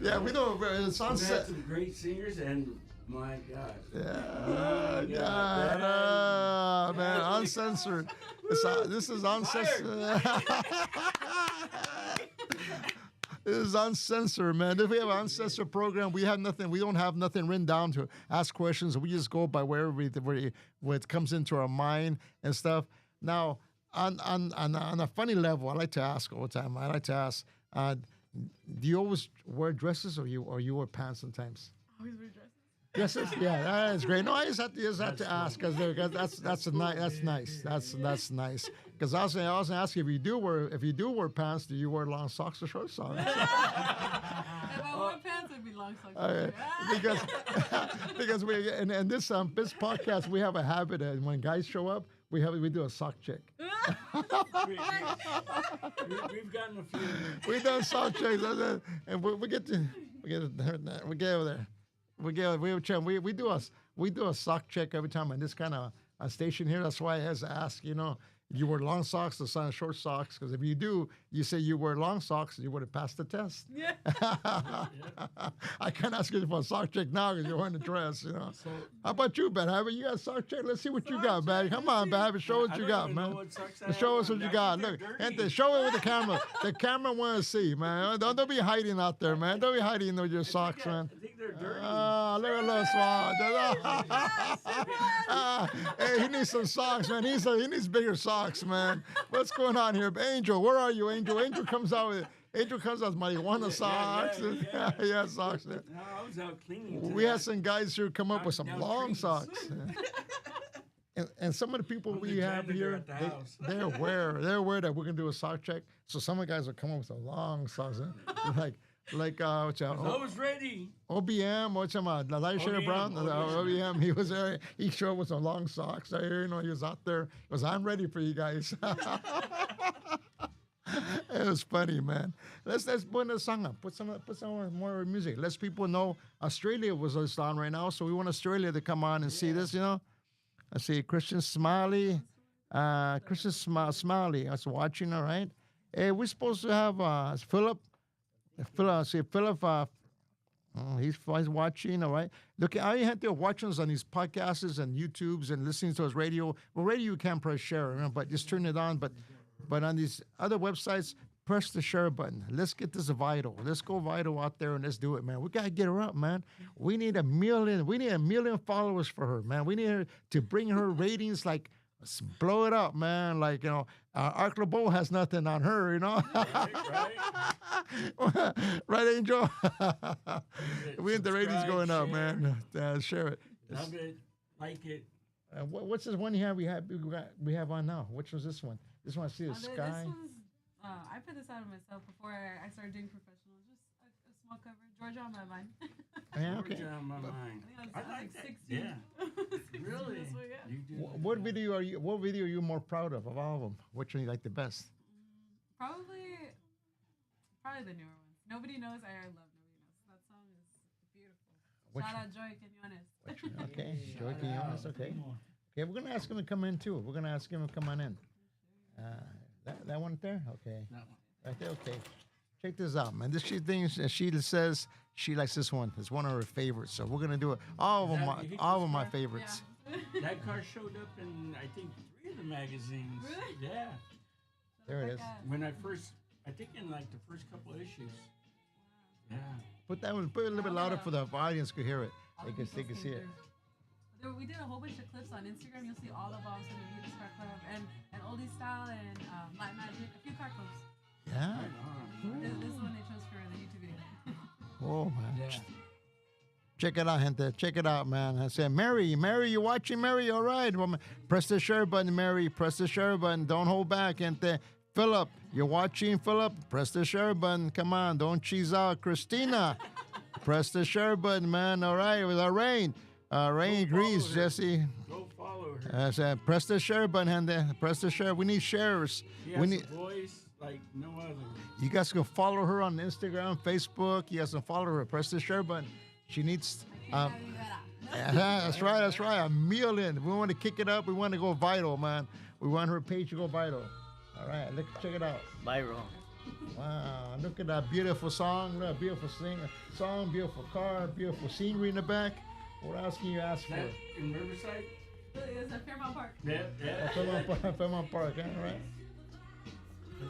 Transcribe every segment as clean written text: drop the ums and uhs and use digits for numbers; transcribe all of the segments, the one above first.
Yeah, we know it's on We had set. some great singers, and my God. Yeah, God. man, uncensored. This is uncensored. This is uncensored, man. If we have an uncensored program, we have nothing. We don't have nothing written down to ask questions. We just go by where it comes into our mind and stuff. Now, on a funny level, I like to ask all the time. I like to ask, do you always wear dresses or you wear pants sometimes? Always wear dresses. Dresses, yeah, that's great. No, I just have to ask because that's nice. That's nice. Because I was gonna ask you if you do wear pants, do you wear long socks or short socks? If I wore pants, it'd be long socks. Okay. Because we in this podcast we have a habit that when guys show up we do a sock check. We've gotten a few. We done sock checks and we get over there. We do a sock check every time on this kind of a station here. That's why I has to ask, you wear long socks or short socks, because if you do, you say you wear long socks, you would have passed the test. Yeah. I can't ask you for a sock check now because you're wearing a dress, How about you, Ben? You got a sock check? Let's see what you got, man. Come on, Ben. Show us what you got, man. Show us what you got. Look, show it with the camera. The camera wants to see, man. Don't be hiding out there, man. Don't be hiding with your socks, man. I think they're dirty. Look at little socks. Hey, he needs some socks, man. He needs bigger socks, man. What's going on here? Angel, where are you, Angel? Angel comes out with marijuana socks. Yeah, socks. No, I was out cleaning today. We had some guys who come up with some long socks. And some of the people we have here, they're aware that we're gonna do a sock check. So some of the guys will come up with some long socks, like I was ready. OBM, what's him? Elijah Brown, OBM. He was there. He showed up with some long socks. He was out there. He goes, I'm ready for you guys. It was funny, man. Let's put a song up. Put some more music. Let people know Australia was just on right now, so we want Australia to come on and see this. I see Christian Smiley. Smiley. I was watching. All right. Hey, we're supposed to have Philip. Philip, he's watching, all right? Look, all you have to watch us on these podcasts and YouTubes and listening to his radio. Well, radio you can't press share, but just turn it on. But on these other websites, press the share button. Let's get this vital. Let's go vital out there and let's do it, man. We gotta get her up, man. We need 1 million. We need 1 million followers for her, man. We need her to bring her ratings like. Let's blow it up, man. Like, Arc LeBeau has nothing on her, Right, Angel? We need the ratings going up, man. Share it. Love it. Like it. What's this one we have on now? Which was this one? This one, I see the sky. This one's, I put this out of myself before I started doing professional. Just a small cover. Georgia on my mind. Yeah, okay. Georgia on my mind. I was like 16. Yeah. Really? You do What video are you more proud of all of them? Which one you like the best? Probably the newer ones. Nobody knows. I love Nobody Knows. That song is beautiful. Shout out Joy Quinones. Okay, Joy Quinones. Okay. Okay, we're gonna ask him to come in too. We're gonna ask him to come on in. That one there. Okay. That one. Right there. Okay. Check this out, man. She says she likes this one. It's one of her favorites. So we're gonna do it. All of my favorites. Yeah. That car showed up in I think 3 of the magazines. Really? Yeah. There it is. When I think in like the first couple of issues. Yeah. Put it a little bit louder for the audience could hear it. They can see it. We did a whole bunch of clips on Instagram. You'll see all of us in the Music Car Club and Oldie Style and Light Magic. A few car clips. Yeah. This is the one they chose for the YouTube video. Oh man. Yeah. Check it out, gente. Check it out, man. I said, Mary, you watching, Mary? All right. Well, press the share button, Mary. Press the share button. Don't hold back, gente. Philip, you're watching, Philip? Press the share button. Come on, don't cheese out. Christina, press the share button, man. All right, with our Rain. Rain agrees, Jesse. Go follow her. I said, press the share button, gente. Press the share. We need shares. She has a voice like no other. You guys can follow her on Instagram, Facebook. You guys can follow her. Press the share button. She needs. That's right. 1 million. We want to kick it up. We want to go vital, man. We want her page to go vital. All right, check it out. Viral. Wow, look at that beautiful song, beautiful song, beautiful car, beautiful scenery in the back. What else can you ask for? That in Riverside? It's at Fairmount Park. Yeah, yeah. Fairmont Park, yeah, right?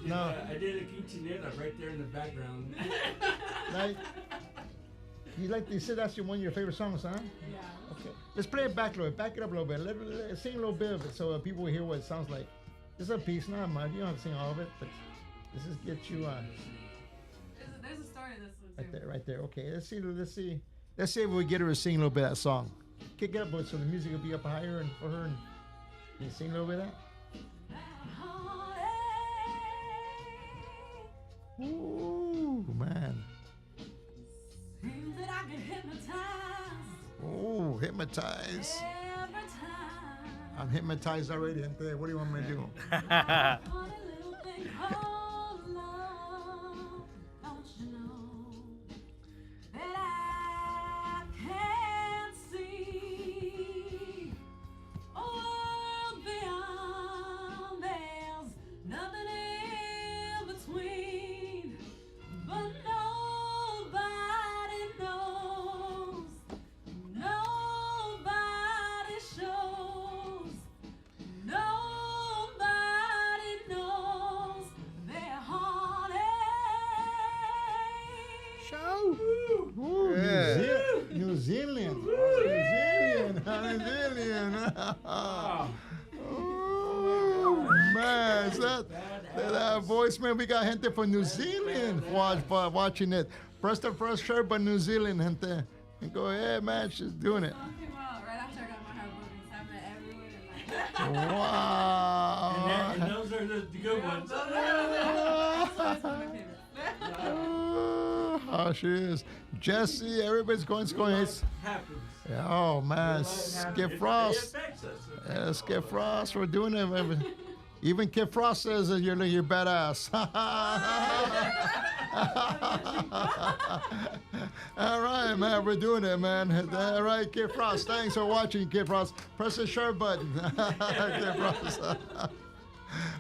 No. I did a quinceañera right there in the background. Now, you said that's one of your favorite songs, huh? Yeah. Okay. Let's play it back a little bit. Back it up a little bit. Let's sing a little bit of it so people hear what it sounds like. Just a piece, not much. You don't have to sing all of it, but let's just get you on. There's a story to this one too. Right there, right there. Okay, let's see if we get her to sing a little bit of that song. Kick it up so the music will be up higher and for her. And can you sing a little bit of that? Ooh, man. Seems that I get hypnotized Oh, hypnotized. every time. I'm hypnotized already. What do you want me to do? On a little thing called love. Don't you know that I can't see a world beyond? There's nothing in between, but nobody knows. Nobody shows. Nobody knows their heartache. Show. Ooh, New Zealand. New Zealand. Wow. Oh, man. Is that voicemail? We got gente from New Zealand watching it. Press the first shirt, but New Zealand, gente. And go ahead, man. She's doing it. Song came out right after I got my hair booked, so I met everyone and like. Wow. And those are the good ones. That's one of my favorites. Oh, she is. Jesse, everybody's going. It's, Happens. oh, man. Skip Frost. It affects us. Skip Frost, we're doing it. Even Kid Frost says that you're badass. All right, man, we're doing it, man. All right, Kid Frost. Thanks for watching, Kid Frost. Press the share button, Kid Frost.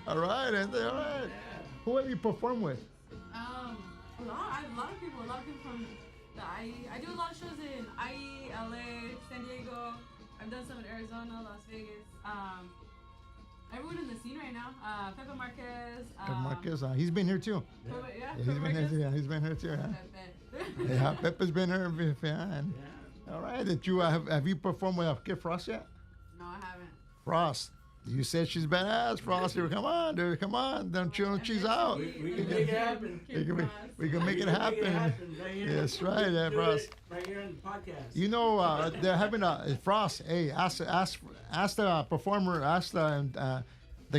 All right, and all right. Who have you performed with? A lot of people from the IE. I do a lot of shows in IE, LA, San Diego. I've done some in Arizona, Las Vegas. Everyone in the scene right now. Pepe Marquez. Marquez, he's been here too. Pepe, yeah, He's Pepe been here Marquez. too. Yeah, he's been here too. Yeah, Pepe. yeah, Pepe's been here. Yeah. All right, did you have you performed with Kid Frost yet? No, I haven't. Frost, you said she's badass. Frost, come on, dude, come on, don't she's out. We can make it happen. We can make it happen. Right here. That's right, Do Frost. it right here on the podcast. You know, they're having a Frost. Hey, ask the performer, ask the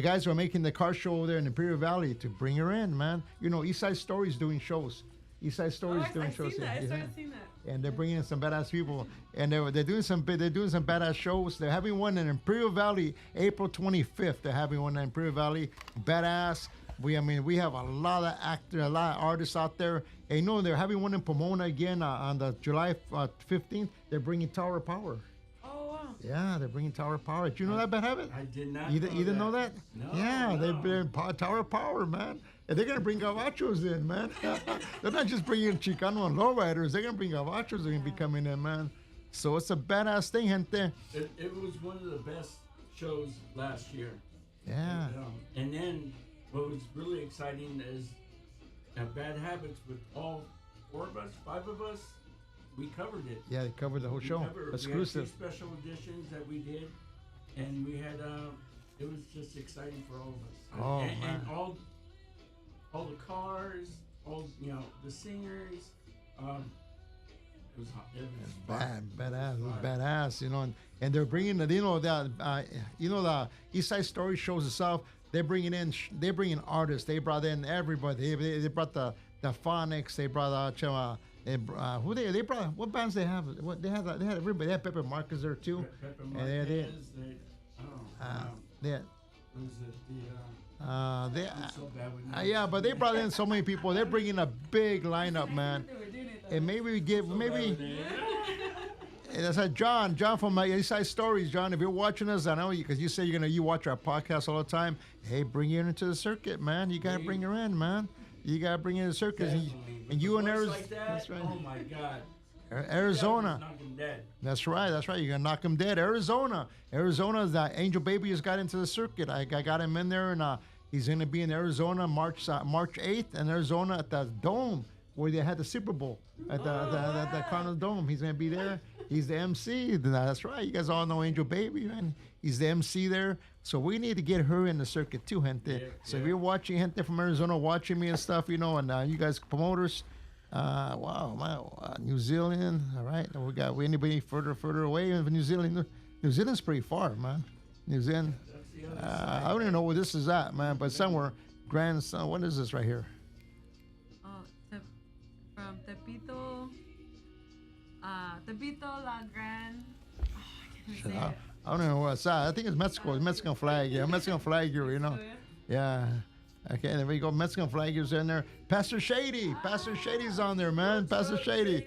guys who are making the car show over there in Imperial Valley to bring her in, man. You know, East Side Stories doing shows. East Side Stories doing shows. I started seeing that. And they're bringing in some badass people, and they're doing some badass shows. They're having one in Imperial Valley, April 25th. They're having one in Imperial Valley, badass. We have a lot of actors, a lot of artists out there. And you know, they're having one in Pomona again on the July 15th. They're bringing Tower Power. Oh wow. Yeah, they're bringing Tower Power. Did you know that, Bad Habit? I did not. You didn't know that? No. Yeah, no. they've been Tower Power, man. And they're gonna bring gavachos in, man. They're not just bringing Chicano and lowriders. They're gonna bring gavachos. They're gonna be coming in, man. So it's a badass thing, gente. It was one of the best shows last year. Yeah. And then what was really exciting is Bad Habits with all 4 of us, 5 of us. We covered it. Yeah, they covered the whole show. Exclusive. We had 2 special editions that we did, and we had. It was just exciting for all of us. Oh, and man. all the cars, the singers. It was hot. It was Badass, you know, and they're bringing the, the East Side Story shows itself. They're bringing artists. They brought in everybody. They brought the Phonics. They brought who they brought? What bands they have? What they had everybody. They had Pepe Marquez there too. Pepe And Marquez. they Was it the? I'm so bad with names. yeah, but they brought in so many people. They're bringing a big lineup, man. And maybe we give So bad with names. And I said, John from my East Side Stories, John, if you're watching us, I know you, because you say you watch our podcast all the time. Hey, bring her into the circuit, man. You got to bring her in, man. You gotta bring in the circus, Definitely. and you With in a voice Arizona. like that, That's right. oh my God. Arizona. Knock him dead. That's right. That's right. You're gonna knock him dead. Arizona. Arizona's that Angel Baby just got into the circuit. I got him in there, and he's gonna be in Arizona March 8th in Arizona at the Dome where they had the Super Bowl at the Cardinal Dome. He's gonna be there. He's the MC. That's right. You guys all know Angel Baby, man. He's the MC there. So we need to get her in the circuit too, gente. Yeah, So yeah. if you're watching, gente from Arizona, watching me and stuff, and you guys promoters. Wow, New Zealand. All right, we anybody further away in New Zealand? New Zealand's pretty far, man. New Zealand. That's the other side. I don't even know where this is at, man. But somewhere, grandson. What is this right here? Oh, from Tepito. Tepito La Gran. Oh, I can't say it. I don't know where it's at. I think it's Mexico. It's Mexican flag. Yeah, Mexican flag here. Yeah. Okay, there we go. Mexican flag is in there. Pastor Shady. Pastor Shady's on there, man. Pastor Shady.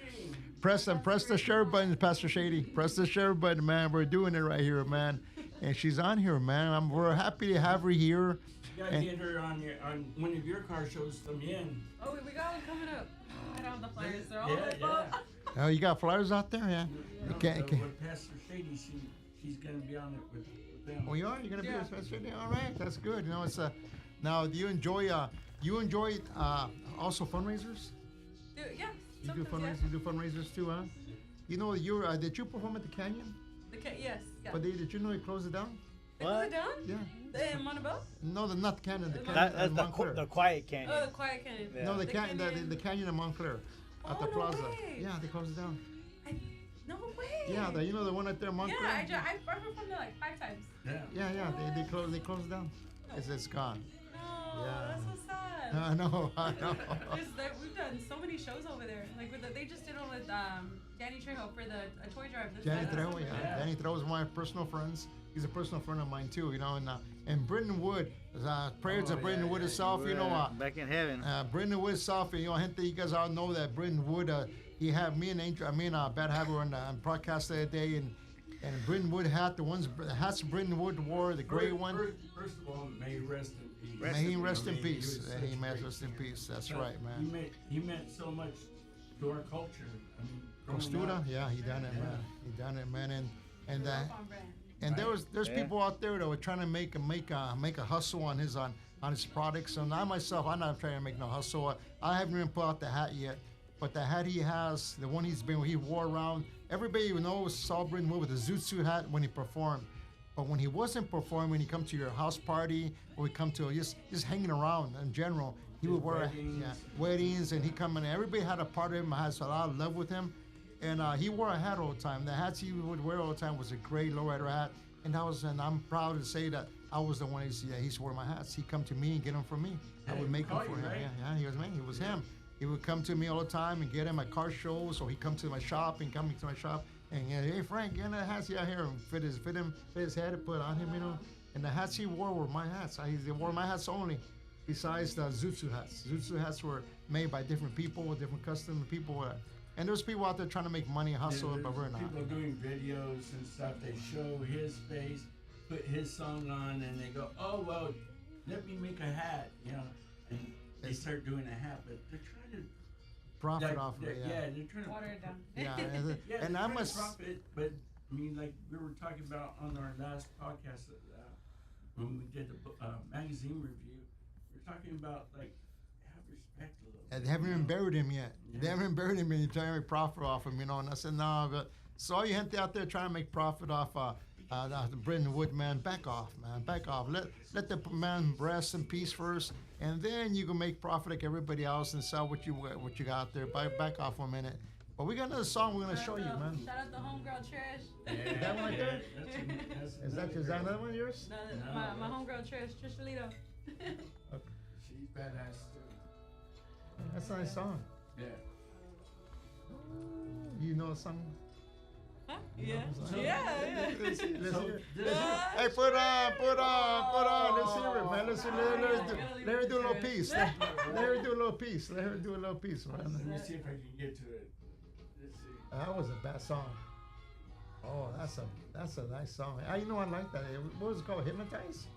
Press the share button, Pastor Shady. Press the share button, man. We're doing it right here, man. And she's on here, man. We're happy to have her here. You gotta get her on one of your car shows también. Oh, we got one coming up. I don't have the flyers. They're all Yeah, on my yeah. phone. Oh, you got flyers out there, yeah. You can't. With Pastor Shady, she's gonna be on it with them. Oh, you are? You're gonna be Yeah. with Pastor Shady? All right, that's good. It's now. Do you enjoy? Also fundraisers? Yeah. You do sometimes, fundraisers. You do fundraisers too, huh? You did you perform at the Canyon? Yes. Yeah. But did you know they closed it down? They closed it down? Yeah. In Montebello? No, not the Canyon. The Canyon That's in the Montclair. quiet canyon. Oh, the Quiet Canyon. Yeah. No, the The Canyon. Canyon. The Canyon in Montclair, at the Oh, no plaza. way. Yeah, they closed it down. No way. Yeah, the one right there, in Montclair. Yeah, I've performed there like 5 times. Yeah. Yeah. They closed it down. It's gone. No, Yeah. that's so sad. I know. We've done so many shows over there. Like they just did one with Danny Trejo for the toy drive. Danny Trejo, yeah. Yeah. Danny Trejo is one of my personal friends. He's a personal friend of mine too, and Britton Wood, prayers to Britton Wood itself, back in heaven. Britton Wood itself, gente, you guys all know that Britton Wood, he had me and Angel, Bad Habit were on broadcast that day, and Britton Wood hat, the hats Britton Wood wore, the gray one. First of all, may he rest in peace. May he rest in I mean, he peace. was May he such a great rest in man. peace. That's But right, man. He meant so much to our culture. I mean, growing Costura, up. yeah, he done it, Yeah. man. He done it, man, and On brand. And there's Yeah. people out there that were trying to make a hustle on his products. And I myself, I'm not trying to make no hustle. I haven't even put out the hat yet, but the hat he has, the one he wore around. Everybody knows saw Britton Wood with a zoot suit hat when he performed. But when he wasn't performing, when he come to your house party or he come to just hanging around in general, he would wear weddings, and he come in. Everybody had a part of him, has a lot of love with him. And he wore a hat all the time. The hats he would wear all the time was a gray lowrider hat, and I'm proud to say that I was the one. He used to wear my hats. He'd come to me and get them for me. I would make them for him. Right? Yeah, he was me. He was him. He would come to me all the time and get him at car shows, or he'd come to my shop and come to my shop and hey Frank, get the hats here and fit his head and put on him, And the hats he wore were my hats. He wore my hats only. Besides the Zutsu hats. Zutsu hats were made by different people with different custom people. And there's people out there trying to make money, hustle, Yeah, but we're not. People doing videos and stuff. They show his face, put his song on, and they go, "Oh well, let me make a hat," And they start doing a hat, but they're trying to Profit off of it, Yeah, they're trying to Water it down. Yeah, Yeah, and they're I trying to must. profit, but I mean, like we were talking about on our last podcast when we did the magazine review, we were talking about like have respect a little. They haven't even buried him yet. They haven't even buried him, and you're trying to make profit off him, And I said, no, but so all you gente out there trying to make profit off the Britton Wood, man, back off, man, back off. Let the man rest in peace first, and then you can make profit like everybody else and sell what you got out there. Back off for a minute. But we got another song we're gonna show you, man. Shout out the homegirl Trish. Yeah, that one right there? That's Is that another one of yours? No, No. my homegirl Trish Alito. She's badass too. That's a nice song. Yeah. You know the song? Huh? Yeah. So- Yeah. Let's hear it. this- Hey, put on. Let's hear it, man. Let her do a little piece. Let her do a little piece. Let Man. me see if I can get to it. Let's see. That was a bad song. Oh, that's a nice song. I like that. What was it called? Hypnotize?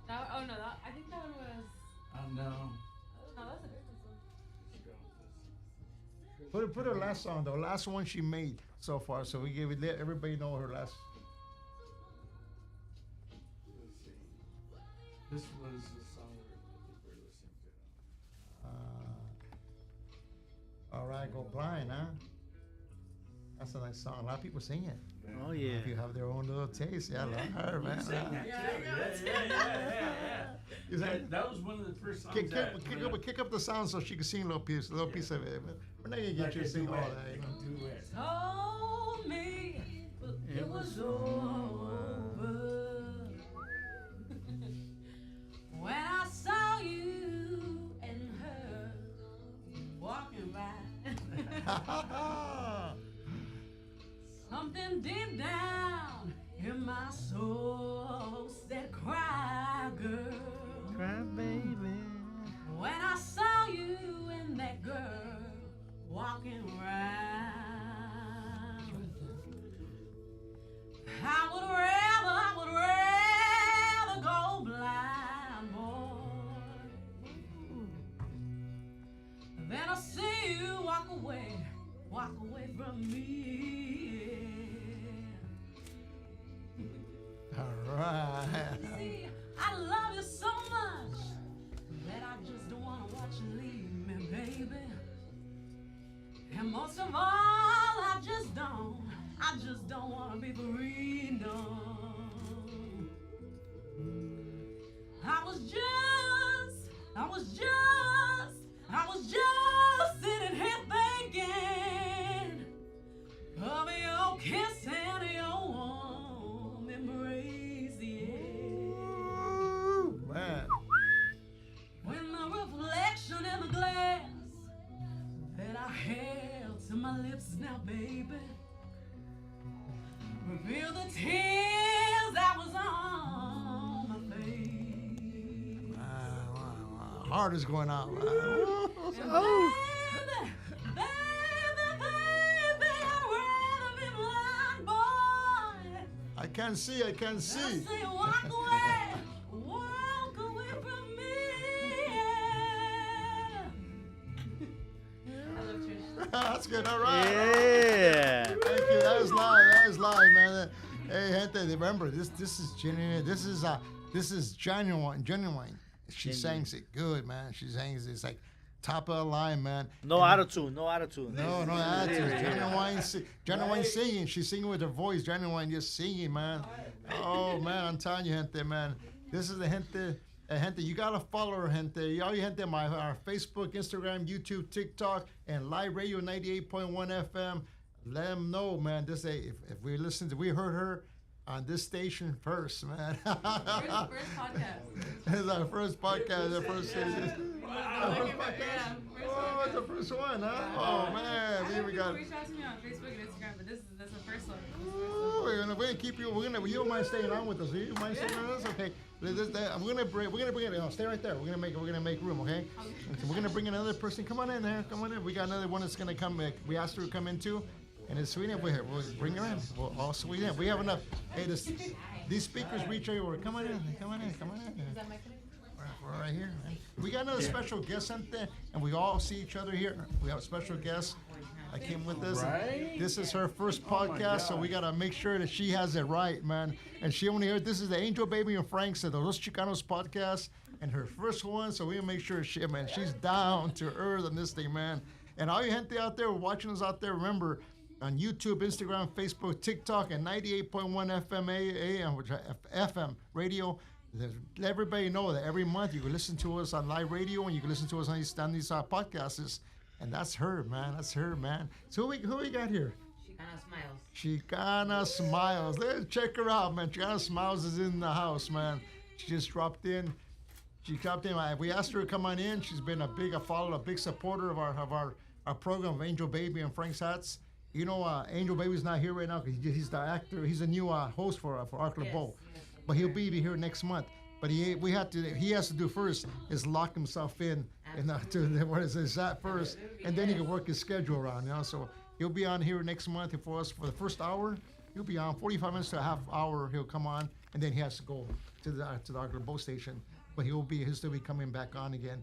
I think that one was. I know. No, that's a different Put her last song, the last one she made so far. So we gave it, let everybody know her last. Let's see. This was the song we're listening to. All right, go blind, huh? That's a nice song. A lot of people sing it. Oh yeah. If you have their own little taste, yeah, I love her, man. Is That was one of the first songs. kick up the sound so she can sing a little piece of it. But we're not gonna get you to sing all that. You know? Told me it was over when I saw you and her walking by. Something deep down in my soul said, "Cry, girl." Cry, baby. When I saw you and that girl walking around, I would rather go blind, boy, than I see you walk away from me. All right. See, I love you so much that I just don't want to watch you leave me, baby. And most of all, I just don't want to be free, no. I was just sitting here thinking of your kiss and your warm embrace, yeah. Man. When the reflection in the glass that I held to my lips now, baby, revealed the tears that was on my face. Wow. Heart is going out. And Oh. baby, I'd rather be blind, boy. I can't see. I say walk away from me. I love Trish. That's good. All right. Yeah. Thank you. That was live, man. Hey, gente, remember this is genuine. This is genuine. She Genuine. sings it good, man. She sings it's like top of the line, man. No attitude. No attitude. No, that's it. Genuine singing. She's singing with her voice. Genuine just singing, man. Oh man, I'm telling you, gente, man. This is the gente. Gente, you gotta follow her, gente. All you gente, our Facebook, Instagram, YouTube, TikTok, and Live Radio 98.1 FM. Let them know, man. This if we heard her on this station first, man. First podcast. This is our first podcast. The first station. Yeah, Oh, it's the first one, huh? Oh man, we got. Reach out to me on Facebook and Instagram, but that's the first one. Oh, we're gonna keep you. You don't mind staying on with us? Do you mind staying on with us? Okay. I'm gonna bring it. Stay right there. We're gonna make room. Okay. So we're gonna bring another person. Come on in there. Come on in. We got another one that's gonna come. We asked her to come in too, and it's Sweden. We'll bring her in. We'll all Sweden. We have enough. Hey, these speakers reach everywhere. Come on in. Come on in. Is that my phone? We're right here. Man. We got another special guest on there, and we all see each other here. We have a special guest that came with us. Right? This is her first Oh, my podcast, so we gosh. gotta make sure that she has it right, man. And she only heard this is the Angel Baby and Frank said the Los Chicanos podcast, and her first one. So we gotta make sure she's down to earth on this thing, man. And all you gente out there watching us out there, remember on YouTube, Instagram, Facebook, TikTok, and 98.1 FM AM, which FM radio. Let everybody know that every month you can listen to us on live radio and you can listen to us on these podcasts. And that's her, man. That's her, man. So who we got here? Chicana Smiles. Let's check her out, man. Chicana Smiles is in the house, man. She just dropped in. We asked her to come on in. She's been a big supporter of our program of Angel Baby and Frank's Hats. You know, Angel Baby's not here right now because he's the actor. He's a new host for Arc Bowl. But he'll be here next month. But he has to do first is lock himself in what is that first, and then he can work his schedule around. So he'll be on here next month for us for the first hour. He'll be on 45 minutes to a half hour. He'll come on, and then he has to go to the Arc Bowl station. But he'll still be coming back on again.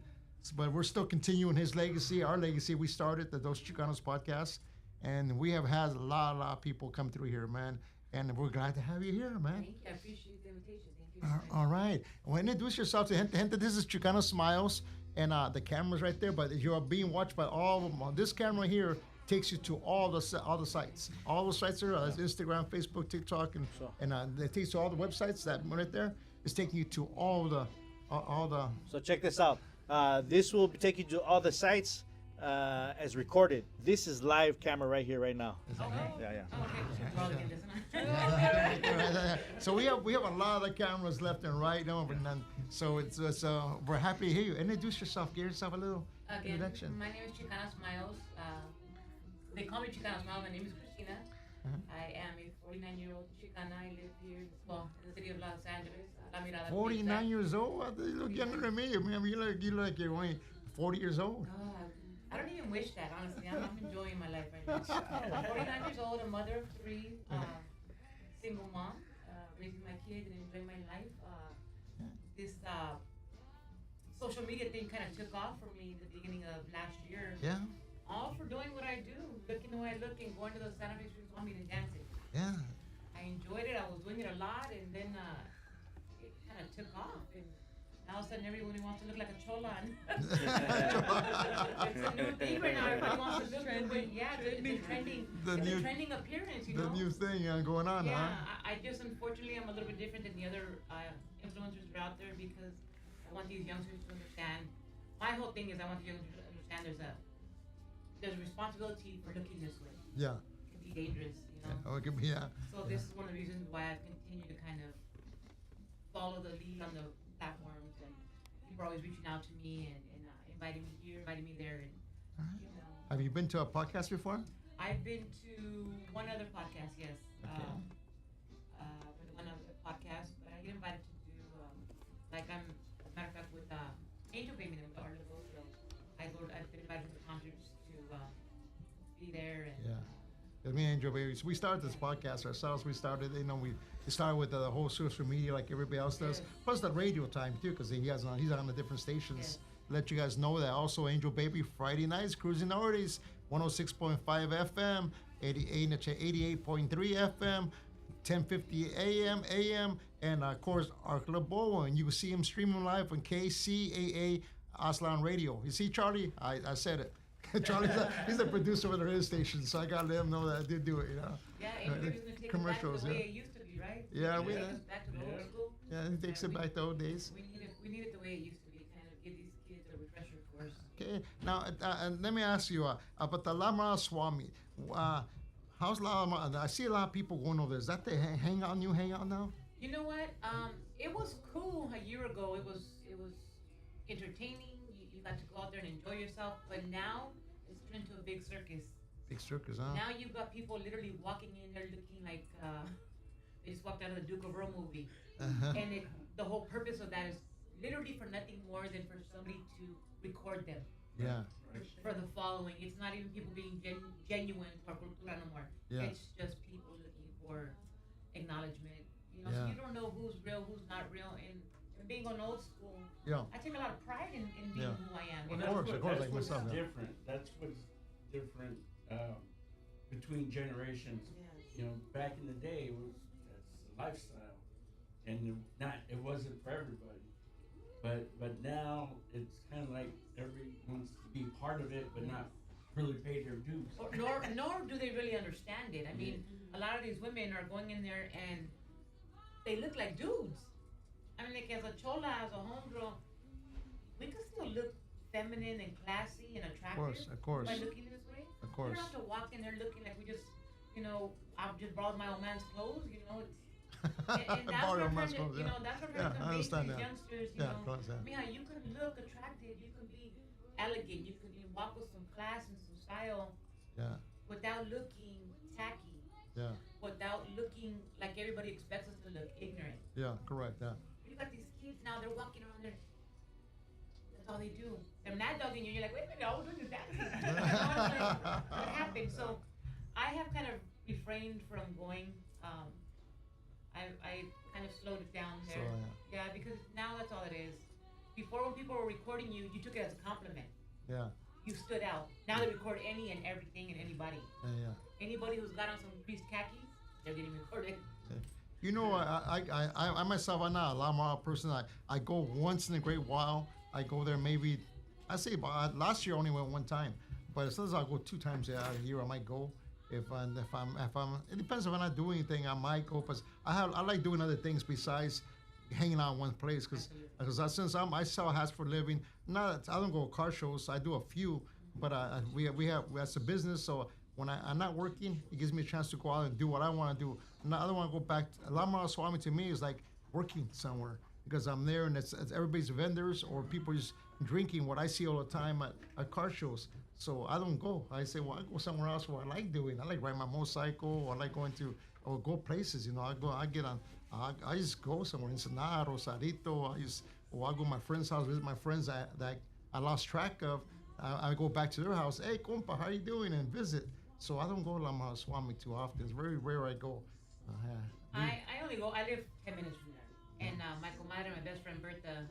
But we're still continuing his legacy, our legacy. We started the Those Chicanos podcast, and we have had a lot of people come through here, man. And we're glad to have you here, man. Thank you. I appreciate the invitation. Thank you. All right. Well, introduce yourself to gente. Gente, this is Chicano Smiles, and the camera's right there, but you're being watched by all of them. This camera here takes you to all the sites. All the sites are Instagram, Facebook, TikTok, and it takes you to all the websites. That one right there is taking you to all the. So check this out. This will take you to all the sites as recorded. This is live camera right here, right now. Yeah. Oh, okay. We're all again, isn't it? So we have a lot of cameras left and right, and then, so it's we're happy to hear you. Introduce yourself. Give yourself a little Again, introduction. my name is Chicanos Smiles. They call me Chicanos Smiles. My name is Christina. I am a 49-year-old Chicana. I live here, well, in the city of Los Angeles. La Mirada. 49 years old? You look younger than me. I mean, you look like you're only 40 years old. I don't even wish that, honestly. I'm enjoying my life right now. 49 years old, a mother of 3, single mom, raising my kids and enjoying my life. This social media thing kind of took off for me at the beginning of last year. Yeah. All for doing what I do, looking the way I look and going to those Saturday streets want me to dancing. Yeah. I enjoyed it. I was doing it a lot, and then it kind of took off. And now all of a sudden, everybody wants to look like a chola. It's a new thing right now. Everybody wants to look trending. Yeah, the trending, the trending appearance. You know. The new thing going on. Yeah, Huh? I just unfortunately I'm a little bit different than the other influencers that are out there because I want these youngsters to understand. My whole thing is I want the youngsters to understand there's a responsibility for looking this way. Yeah. It can be dangerous, you know. Oh, it could be, yeah. So this is one of the reasons why I've continued to kind of follow the lead on the platforms, and people are always reaching out to me and inviting me here, inviting me there, and Alright. you know. Have you been to a podcast before? I've been to one other podcast, yes. Okay. One other podcast, but I get invited to do like as a matter of fact with Angel Baby with the Art of the Show. I've been invited to the concerts to be there and. Yeah. Me and Angel Baby, so we started this podcast ourselves. We started with the whole social media like everybody else does, Yes. plus the radio time too, because he's on the different stations. Yes. Let you guys know that also Angel Baby Friday nights, Cruising Oldies, 106.5 FM, 88.3 FM, 10:50 AM, and of course Arcla Boa, and you can see him streaming live on KCAA Aslan Radio. You see, Charlie, I said it. Charlie's he's a producer of the radio station, so I gotta let him know that I did do it. You know. Yeah, Angel Baby's gonna take Commercials, it back to the way yeah. it used to be, right? Yeah, we. Take us back to the old school. Yeah, he takes it back to old days. We need it the way it used to be, kind of give these kids a refresher course. Okay, now and let me ask you about the Lamara Swami. How's Lamara? I see a lot of people going over there. Is that the hangout now? You know what? It was cool a year ago. It was entertaining. You got to go out there and enjoy yourself. But now it's turned into a big circus. Big circus, huh? Now you've got people literally walking in there looking like they just walked out of the Duke of Earl movie. And the whole purpose of that is literally for nothing more than for somebody to record them. Yeah. For the following. It's not even people being genuine for cultura no more. Yeah. It's just people looking for acknowledgement. You know, Yeah. so you don't know who's real, who's not real. And being on old school, Yeah. I take a lot of pride in being Yeah. who I am. Well, You Of know? course, that's like what's myself, yeah. different. That's what's different between generations. Yes. You know, back in the day, that's a lifestyle, and it wasn't for everybody. But now it's kind of like everybody wants to be part of it, but not really pay their dues. Nor do they really understand it. I mean, a lot of these women are going in there and they look like dudes. I mean, like as a chola, as a homegirl, we can still look feminine and classy and attractive. Of course. By looking this way. Of course. We don't have to walk in there looking like we just, I've just borrowed my old man's clothes, and that's Borrow what I'm man's trying to, clothes, yeah. that's what I'm Yeah, trying to I convey to understand these that. youngsters, Yeah, of course, yeah. Mija, you can look attractive, you can be elegant, you can walk with some class and some style Yeah. without looking tacky, Yeah. without looking like everybody expects us to look ignorant. Yeah. Correct. Yeah. You got these kids now, they're walking around there. That's all they do. They're mad dogging you. You're like, wait a minute, I was doing this dance. What happened? So I have kind of refrained from going. I kind of slowed it down there. So, Yeah, because now that's all it is. before when people were recording you, you took it as a compliment. Yeah. You stood out. Now they record any and everything and anybody. Yeah. Anybody who's got on some creased khakis, they're getting recorded. You know, I myself, I'm not a Lamar person. I go once in a great while. I go there maybe, I say about, last year I only went one time, but as soon as I go 2 times a year, I might go. If I'm, it depends if I'm not doing anything, I might go. But I like doing other things besides hanging out in one place because since I sell hats for a living, I don't go to car shows. I do a few, but we have that's a business. So when I'm not working, it gives me a chance to go out and do what I want to do. I don't want to go back. Lamar Swami to me is like working somewhere because I'm there and it's everybody's vendors or people just drinking what I see all the time at car shows. So I don't go. I say, well, I go somewhere else where I like doing. I like riding my motorcycle or I like going to or go places. You know, I get on. I just go somewhere, Ensenada, Rosarito. I go to my friend's house, visit my friends that I lost track of. I go back to their house. Hey, compa, how you doing? And visit. So I don't go to Lama Swami too often. It's very rare I go. I only go. I live 10 minutes from there, and my comadre, my best friend Bertha.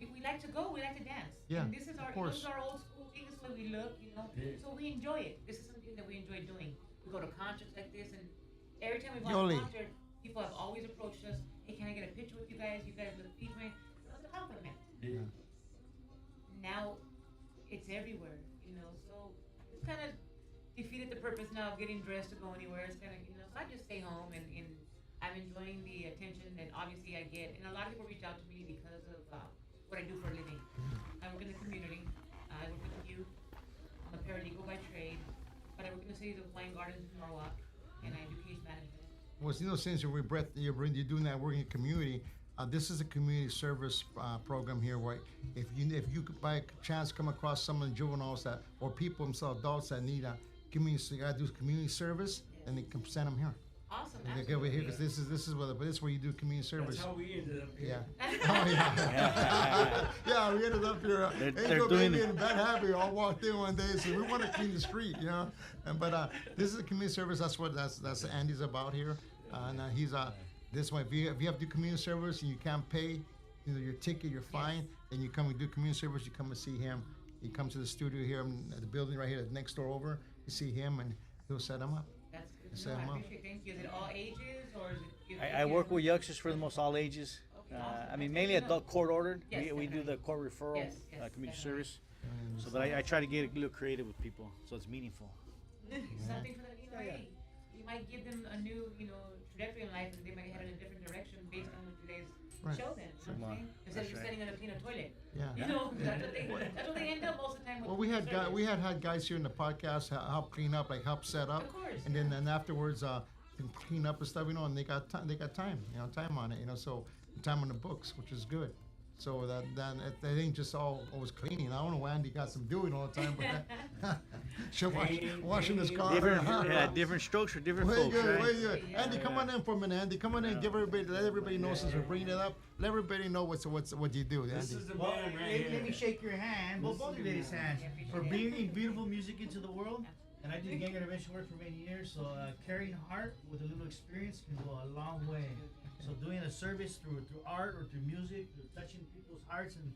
We like to go. We like to dance. Yeah, And this is our old school thing. This is the way we look, you know. Yeah. So we enjoy it. This is something that we enjoy doing. We go to concerts like this, and every time we go to a concert, people have always approached us. Hey, can I get a picture with you guys? You guys look featuring. That's a compliment. Yeah. Now, it's everywhere, you know. So it's kind of defeated the purpose now of getting dressed to go anywhere. It's kind of, you know. So I just stay home, and I'm enjoying the attention that obviously I get. And a lot of people reach out to me because of what I do for a living. I work in the community. I work with the youth. I'm a paralegal by trade, but I work in the cities of Wine Gardens and Norwalk, and I do case management. Well, you know, since you're doing that work in the community, this is a community service program here where if you could by chance come across some of the juveniles that or people themselves, adults that need a community, so you gotta do community service, and they can send them here. Awesome. And they get over here because this is where you do community service. That's how we ended up here. Yeah. Oh yeah. Yeah, we ended up here. They're doing in bad habit. I walked in one day and said, "We want to clean the street," you know. But this is a community service. That's Andy's about here, and he's this way. If you have to do community service and you can't pay, you know, your ticket, your fine, then you come and do community service. You come and see him. You come to the studio here at the building right here, next door over. You see him and he'll set him up. That's good. Set No, I 'em up. appreciate it. Thank you. Is it all ages or is it? I work with youngsters for the most all ages. Okay, awesome. I mean, mainly adult court ordered. Yes, We do the definitely. court referral, Yes, community definitely. service. So, but I try to get a little creative with people, so it's meaningful. Something for the, you know, hey, you might give them a new, you know, trajectory in life and they might head in a different direction based on what today's Right. show them. You know what I'm saying? Instead of just standing on a clean toilet. Yeah. You know, that's what they end up most of the time with. Well, we had service. had guys here in the podcast help clean up, like help set up, Of course, and then afterwards to clean up and stuff, you know, and they got time, you know, time on it, you know, so time on the books, which is good. So that ain't just always cleaning. I don't know why Andy got some doing all the time, but she'll washing his car. Different strokes for different Way folks, good, right? way good. Andy, come on in for a minute. Andy, come on in. Let everybody know since we're bringing it up. Let everybody know what you do, Andy. This is the Well, man right let me here. shake your hand, well, both of ladies' hands, for bringing beautiful music into the world. And I did gang intervention work for many years, so carrying heart with a little experience can go a long way. So doing a service through art or through music, through touching people's hearts in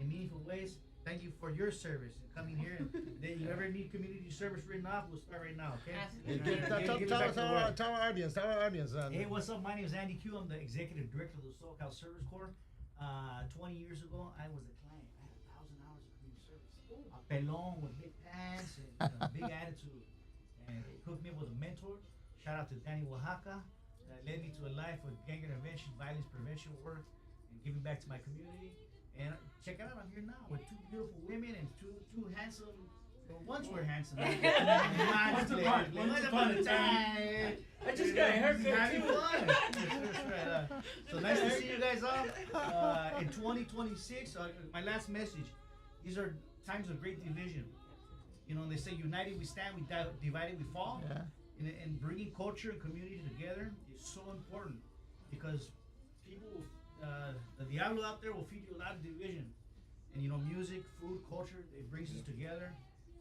meaningful ways. Thank you for your service and coming here. And then you ever need community service written off, we'll start right now, okay? Absolutely. Tell our audience. Hey, what's up? My name is Andy Q. I'm the executive director of the SoCal Service Corps. 20 years ago, I was a client. I had 1,000 hours of community service. A pelon with big pants and a big attitude. And he hooked me up with a mentor. Shout out to Danny Oaxaca. That led me to a life of gang intervention, violence prevention work, and giving back to my community. And check it out, I'm here now with 2 beautiful women and two handsome. Well, once were handsome. Once upon a time. I just got a haircut Having too. fun. That's right. So nice to see you guys all. In 2026, my last message. These are times of great division. You know, they say united we stand, divided we fall. Yeah. And bringing culture and community together is so important because people, the diablo out there will feed you a lot of division. And you know, music, food, culture, it brings us together.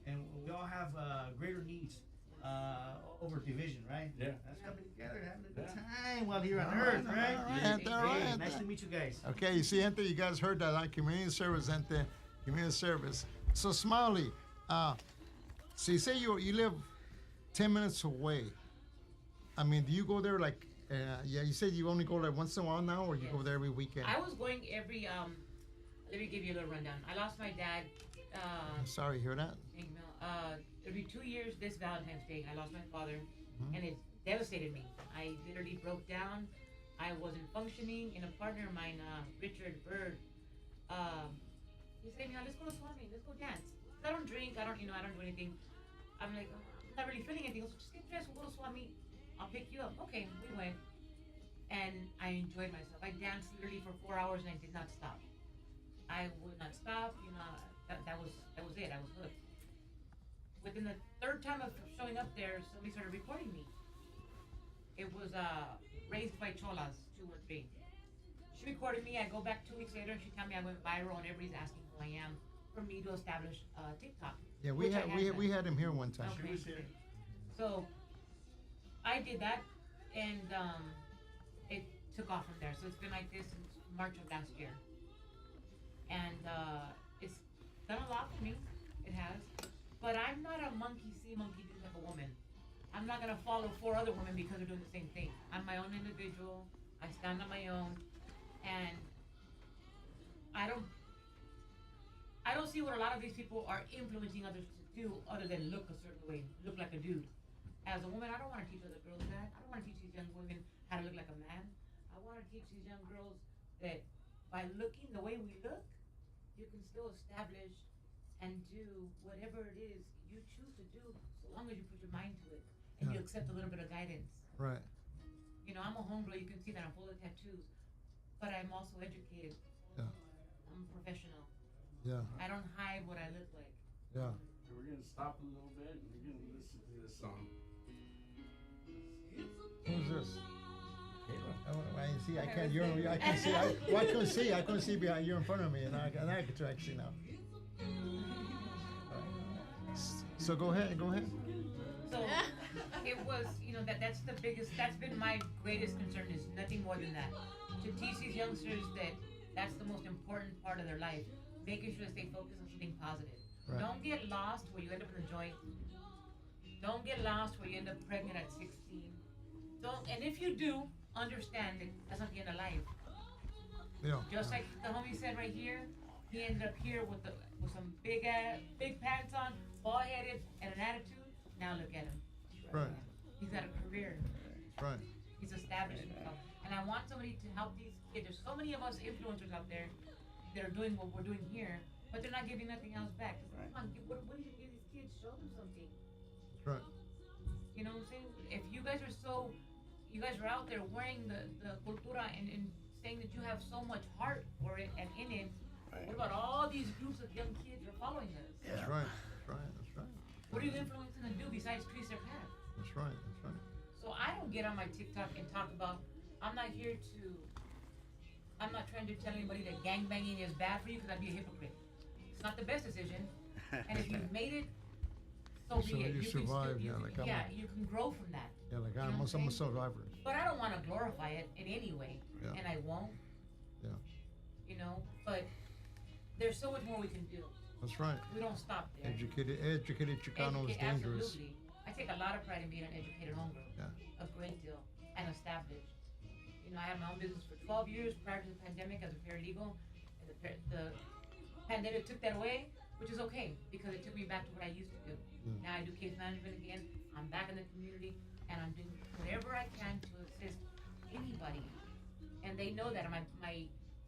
And we all have greater needs. over division, right? Yeah. Let's come together, having a good time while All here on right, Earth, right? all right, all Hey, right. nice to meet you guys. Okay, you see, gente, you guys heard that, huh? Community service, gente. Community service. So, Smiley, so you say you live 10 minutes away. I mean, do you go there like, yeah, you said you only go like once in a while now, or you go Yes. there every weekend? I was going every. Let me give you a little rundown. I lost my dad. I'm sorry to hear that. It'll be 2 years this Valentine's Day. I lost my father, and it devastated me. I literally broke down. I wasn't functioning. And a partner of mine, Richard Bird, he said, let's go swimming. Let's go dance. I don't drink. I don't do anything. I'm like, I'm not really feeling anything. So just get dressed. We'll go to swap meet. I'll pick you up. Okay, we went, and I enjoyed myself. I danced literally for 4 hours, and I did not stop. I would not stop. That was it. I was hooked. Within the third time of showing up there, somebody started recording me. It was Raised by Cholas 213. She recorded me. I go back 2 weeks later, and she told me I went viral, and everybody's asking who I am for me to establish TikTok. Yeah, we which I we done. had him here one time. Okay. She was here. So I did that, and it took off from there. So it's been like this since March of last year, and it's done a lot for me. It has, but I'm not a monkey see, monkey do type of woman. I'm not gonna follow 4 other women because they're doing the same thing. I'm my own individual. I stand on my own, and I don't see what a lot of these people are influencing others to do other than look a certain way, look like a dude. As a woman, I don't want to teach other girls that. I don't want to teach these young women how to look like a man. I want to teach these young girls that by looking the way we look, you can still establish and do whatever it is you choose to do, so long as you put your mind to it and you accept a little bit of guidance. Right. I'm a homegirl. You can see that I'm full of tattoos, but I'm also educated. Yeah. I'm a professional. Yeah. I don't hide what I look like. Yeah. So we're gonna stop a little bit and we're gonna listen to this song. Who's this? Kayla. Oh, I see. I can't. I can see. I couldn't see. I couldn't see behind. You're in front of me, and I can actually now. So go ahead. Go ahead. So it was, that's the biggest, that's been my greatest concern is nothing more than that. To teach these youngsters that that's the most important part of their life, making sure they stay focused on something positive. Right. Don't get lost where you end up in a joint. Don't get lost where you end up pregnant at 16. And if you do, understand that that's not the end of life. Yeah. Just like the homie said right here, he ended up here with some big pants on, bald headed, and an attitude. Now look at him. Right. He's got a career. Right. He's established himself. And I want somebody to help these kids. There's so many of us influencers out there that are doing what we're doing here, but they're not giving nothing else back. Come on, what do you give these kids? Show them something. Right. You know what I'm saying? If you guys are out there wearing the cultura and saying that you have so much heart for it and in it, what about all these groups of young kids who are following us? That's right. That's right. That's right. What are you influencing them to do besides crease their path? That's right. That's right. So I don't get on my TikTok and talk about, I'm not trying to tell anybody that gangbanging is bad for you because I'd be a hypocrite. It's not the best decision. And if you've made it, so be it. You survived, you can grow from that. Yeah, like You know I'm what a I'm survivor. But I don't want to glorify it in any way. Yeah. And I won't. Yeah. But there's so much more we can do. That's right. We don't stop there. Educated Chicano is Educate- dangerous. Absolutely. I take a lot of pride in being an educated homegirl. Yeah. A great deal. And established. I had my own business for 12 years prior to the pandemic as a paralegal. And the pandemic took that away, which is okay because it took me back to what I used to do. Now I do case management again. I'm back in the community and I'm doing whatever I can to assist anybody. And they know that on my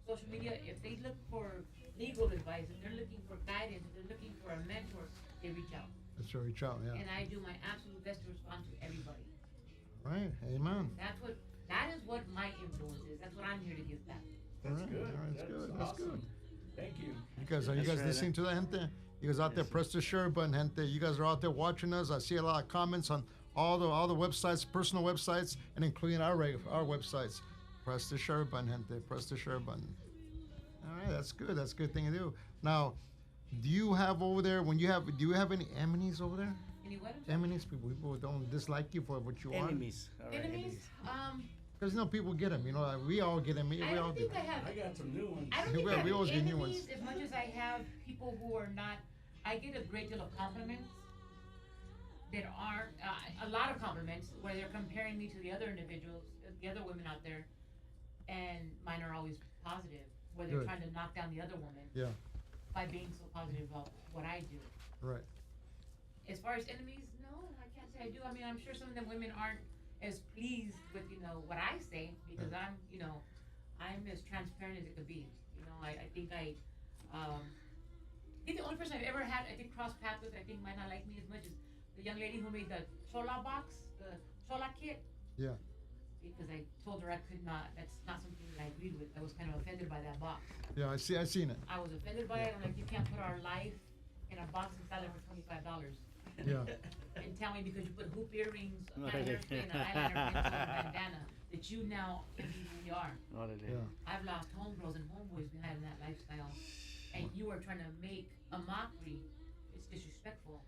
social media, if they look for legal advice, if they're looking for guidance, if they're looking for a mentor, they reach out. Let's reach out. Yeah. And I do my absolute best to respond to everybody. Right. Amen. That is what my influence is. That's what I'm here to give back. That's All right, good. all right, that's good, that's awesome. good. Thank you. Are you guys right. listening to that, gente? You guys out there, press the share button, gente. You guys are out there watching us. I see a lot of comments on all the websites, personal websites, and including our websites. Press the share button, gente. Press the share button. All right, that's good. That's a good thing to do. Now, do you have over there do you have any amenities over there? Any what? Enemies, people who don't dislike you for what you are. Enemies. All right, Enemies? Because people get them. We all get them. We I all don't get think I them. have. I got some new ones. I don't think We- I have we always get new enemies ones. as much as I have people who are not. I get a great deal of compliments. There are a lot of compliments where they're comparing me to the other individuals, the other women out there, and mine are always positive. Where they're Good. trying to knock down the other woman Yeah. by being so positive about what I do. Right. As far as enemies, no, I can't say I do. I mean, I'm sure some of the women aren't as pleased with what I say because I'm as transparent as it could be. I think the only person I've ever had cross paths with, I think might not like me as much as the young lady who made the chola box, the chola kit. Yeah. Because I told her I could not. That's not something that I agreed with. I was kind of offended by that box. Yeah. I seen it. I was offended by it. I'm like, you can't put our life in a box and sell it for $25. Yeah. And tell me because you put hoop earrings, a Right. hairpin, an eyeliner pencil, a bandana, that you now can be who you are. Yeah. I've lost homegirls and homeboys behind that lifestyle, and you are trying to make a mockery. It's disrespectful.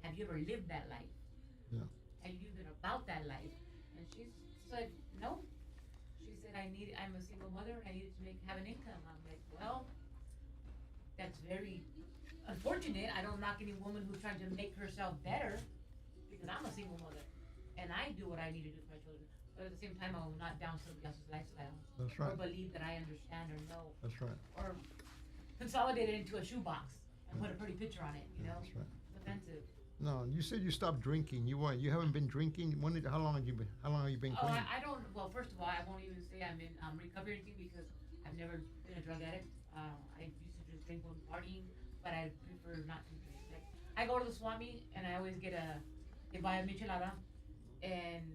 Have you ever lived that life? Yeah. Have you been about that life? And she said, no. She said, I'm a single mother and I needed to have an income. I'm like, well, that's very unfortunate. I don't knock any woman who's trying to make herself better because I'm a single mother and I do what I need to do for my children. But at the same time, I will not down somebody else's lifestyle. That's right. Or believe that I understand or know. That's right. Or consolidate it into a shoebox and put a pretty picture on it, That's right. It's offensive. No, you said you stopped drinking. You haven't been drinking. How long have you been Oh, clean? I don't. Well, first of all, I won't even say I'm in recovery or anything because I've never been a drug addict. I used to just drink when partying, but I prefer not to drink. Like, I go to the Swami and I always they buy a michelada, and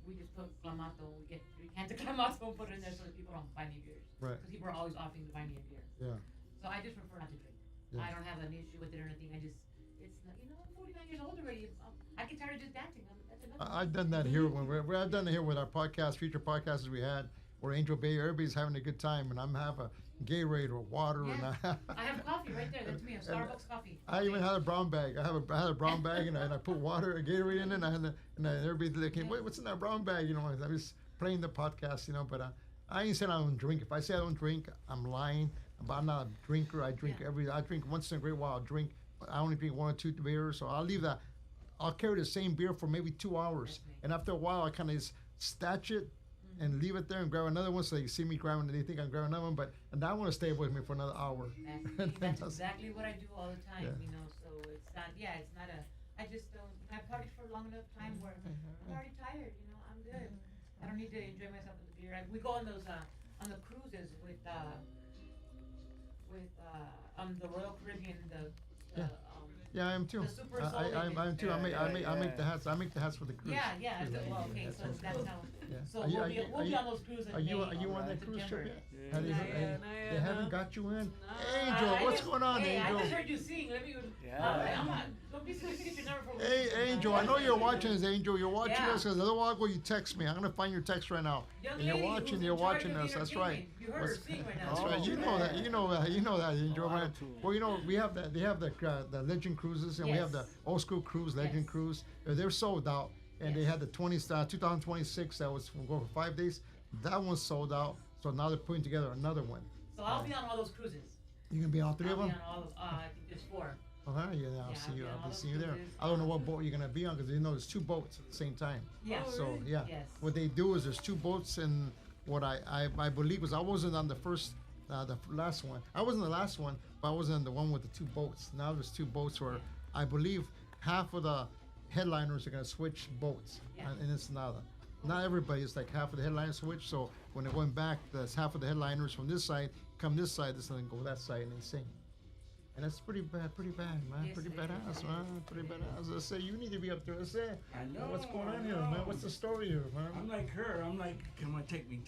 we just put clamato. We get 3 cans of clamato and put it in there so that people don't buy me beers. Right. Because people are always offering to buy me a beer. Yeah. So I just prefer not to drink. Yeah. I don't have an issue with it or anything. It's not, I'm 49 years old already. I get tired of just dancing. That's enough. I've done that here I've done it here with our podcast, future podcasts we had, where Angel Bay, everybody's having a good time, and I'm having a Gatorade or water, and I have coffee right there. That's me, a Starbucks coffee. I even had a brown bag. I had a brown bag, and I put water, a Gatorade in it, and everybody's looking, what's in that brown bag? I was playing the podcast, but I ain't saying I don't drink. If I say I don't drink, I'm lying. But I'm not a drinker. I drink I drink once in a great while. I'll drink. I only drink 1 or 2 beers, so I'll leave that. I'll carry the same beer for maybe 2 hours, and after a while, I kind of just statch it and leave it there and grab another one, so they see me grabbing it, they think I'm grabbing another one, but and I want to stay with me for another hour. That's exactly what I do all the time, Yeah. So it's not, it's not I just don't, I've partied for a long enough time where I'm already tired, I'm good. I don't need to enjoy myself with the beer. We go on those, on the cruises with on the Royal Caribbean, Yeah, I am too. The super I'm too. I make the hats. I make the hats for the cruise. yeah, well, okay, so that's how, Yeah. so Are you- we'll are be you- on are you- those cruises in Are you May, on that cruise September. trip yet? Yeah. They haven't got you in. No. Angel, I what's just- going on, hey, I Angel? just heard you sing. Let me. Yeah. I'm not. Don't be so get your number for Hey, Angel, I know you're watching this, Angel. You're watching Yeah. us because a little while ago you text me. I'm gonna find your text right now. Young And you're lady watching. who's You're in charge watching of us. the That's right. entertainment. You heard her sing right now. That's right. Oh, You know that. man. You know that. You know that, Angel. Oh, man. auto-tune. Well, we have that. They have the Legend cruises, and we have the Yes. old school cruise, Legend Yes. cruise. They're sold out, and they Yes. had the 2026 that was go for 5 days. That one's sold out. So now they're putting together another one. So I'll be on all those cruises. You gonna be on 3 I'll of them? be on all of. I think there's 4. Oh, yeah, I'll Yeah, see I'll you. be on I'll all be those seeing you there. cruises. I don't know what boat you're gonna be on because there's 2 boats at the same time. Yeah. Oh, So really? yeah, Yes. what they do is there's 2 boats, and what I believe was I wasn't on the first, the last one. I wasn't the last one, but I was on the one with the 2 boats. Now there's 2 boats where I believe half of the headliners are gonna switch boats, Yeah. and it's not everybody. It's like half of the headliners switch. So when it went back, that's half of the headliners from this side come this side, this side, and go that side and then sing. And that's pretty bad, man. Yes, Pretty it badass, is. man. Pretty badass. I say you need to be up there. I say, I know. what's going on I here, know. man? What's the story here, man? I'm like her. I'm like, come on, take me.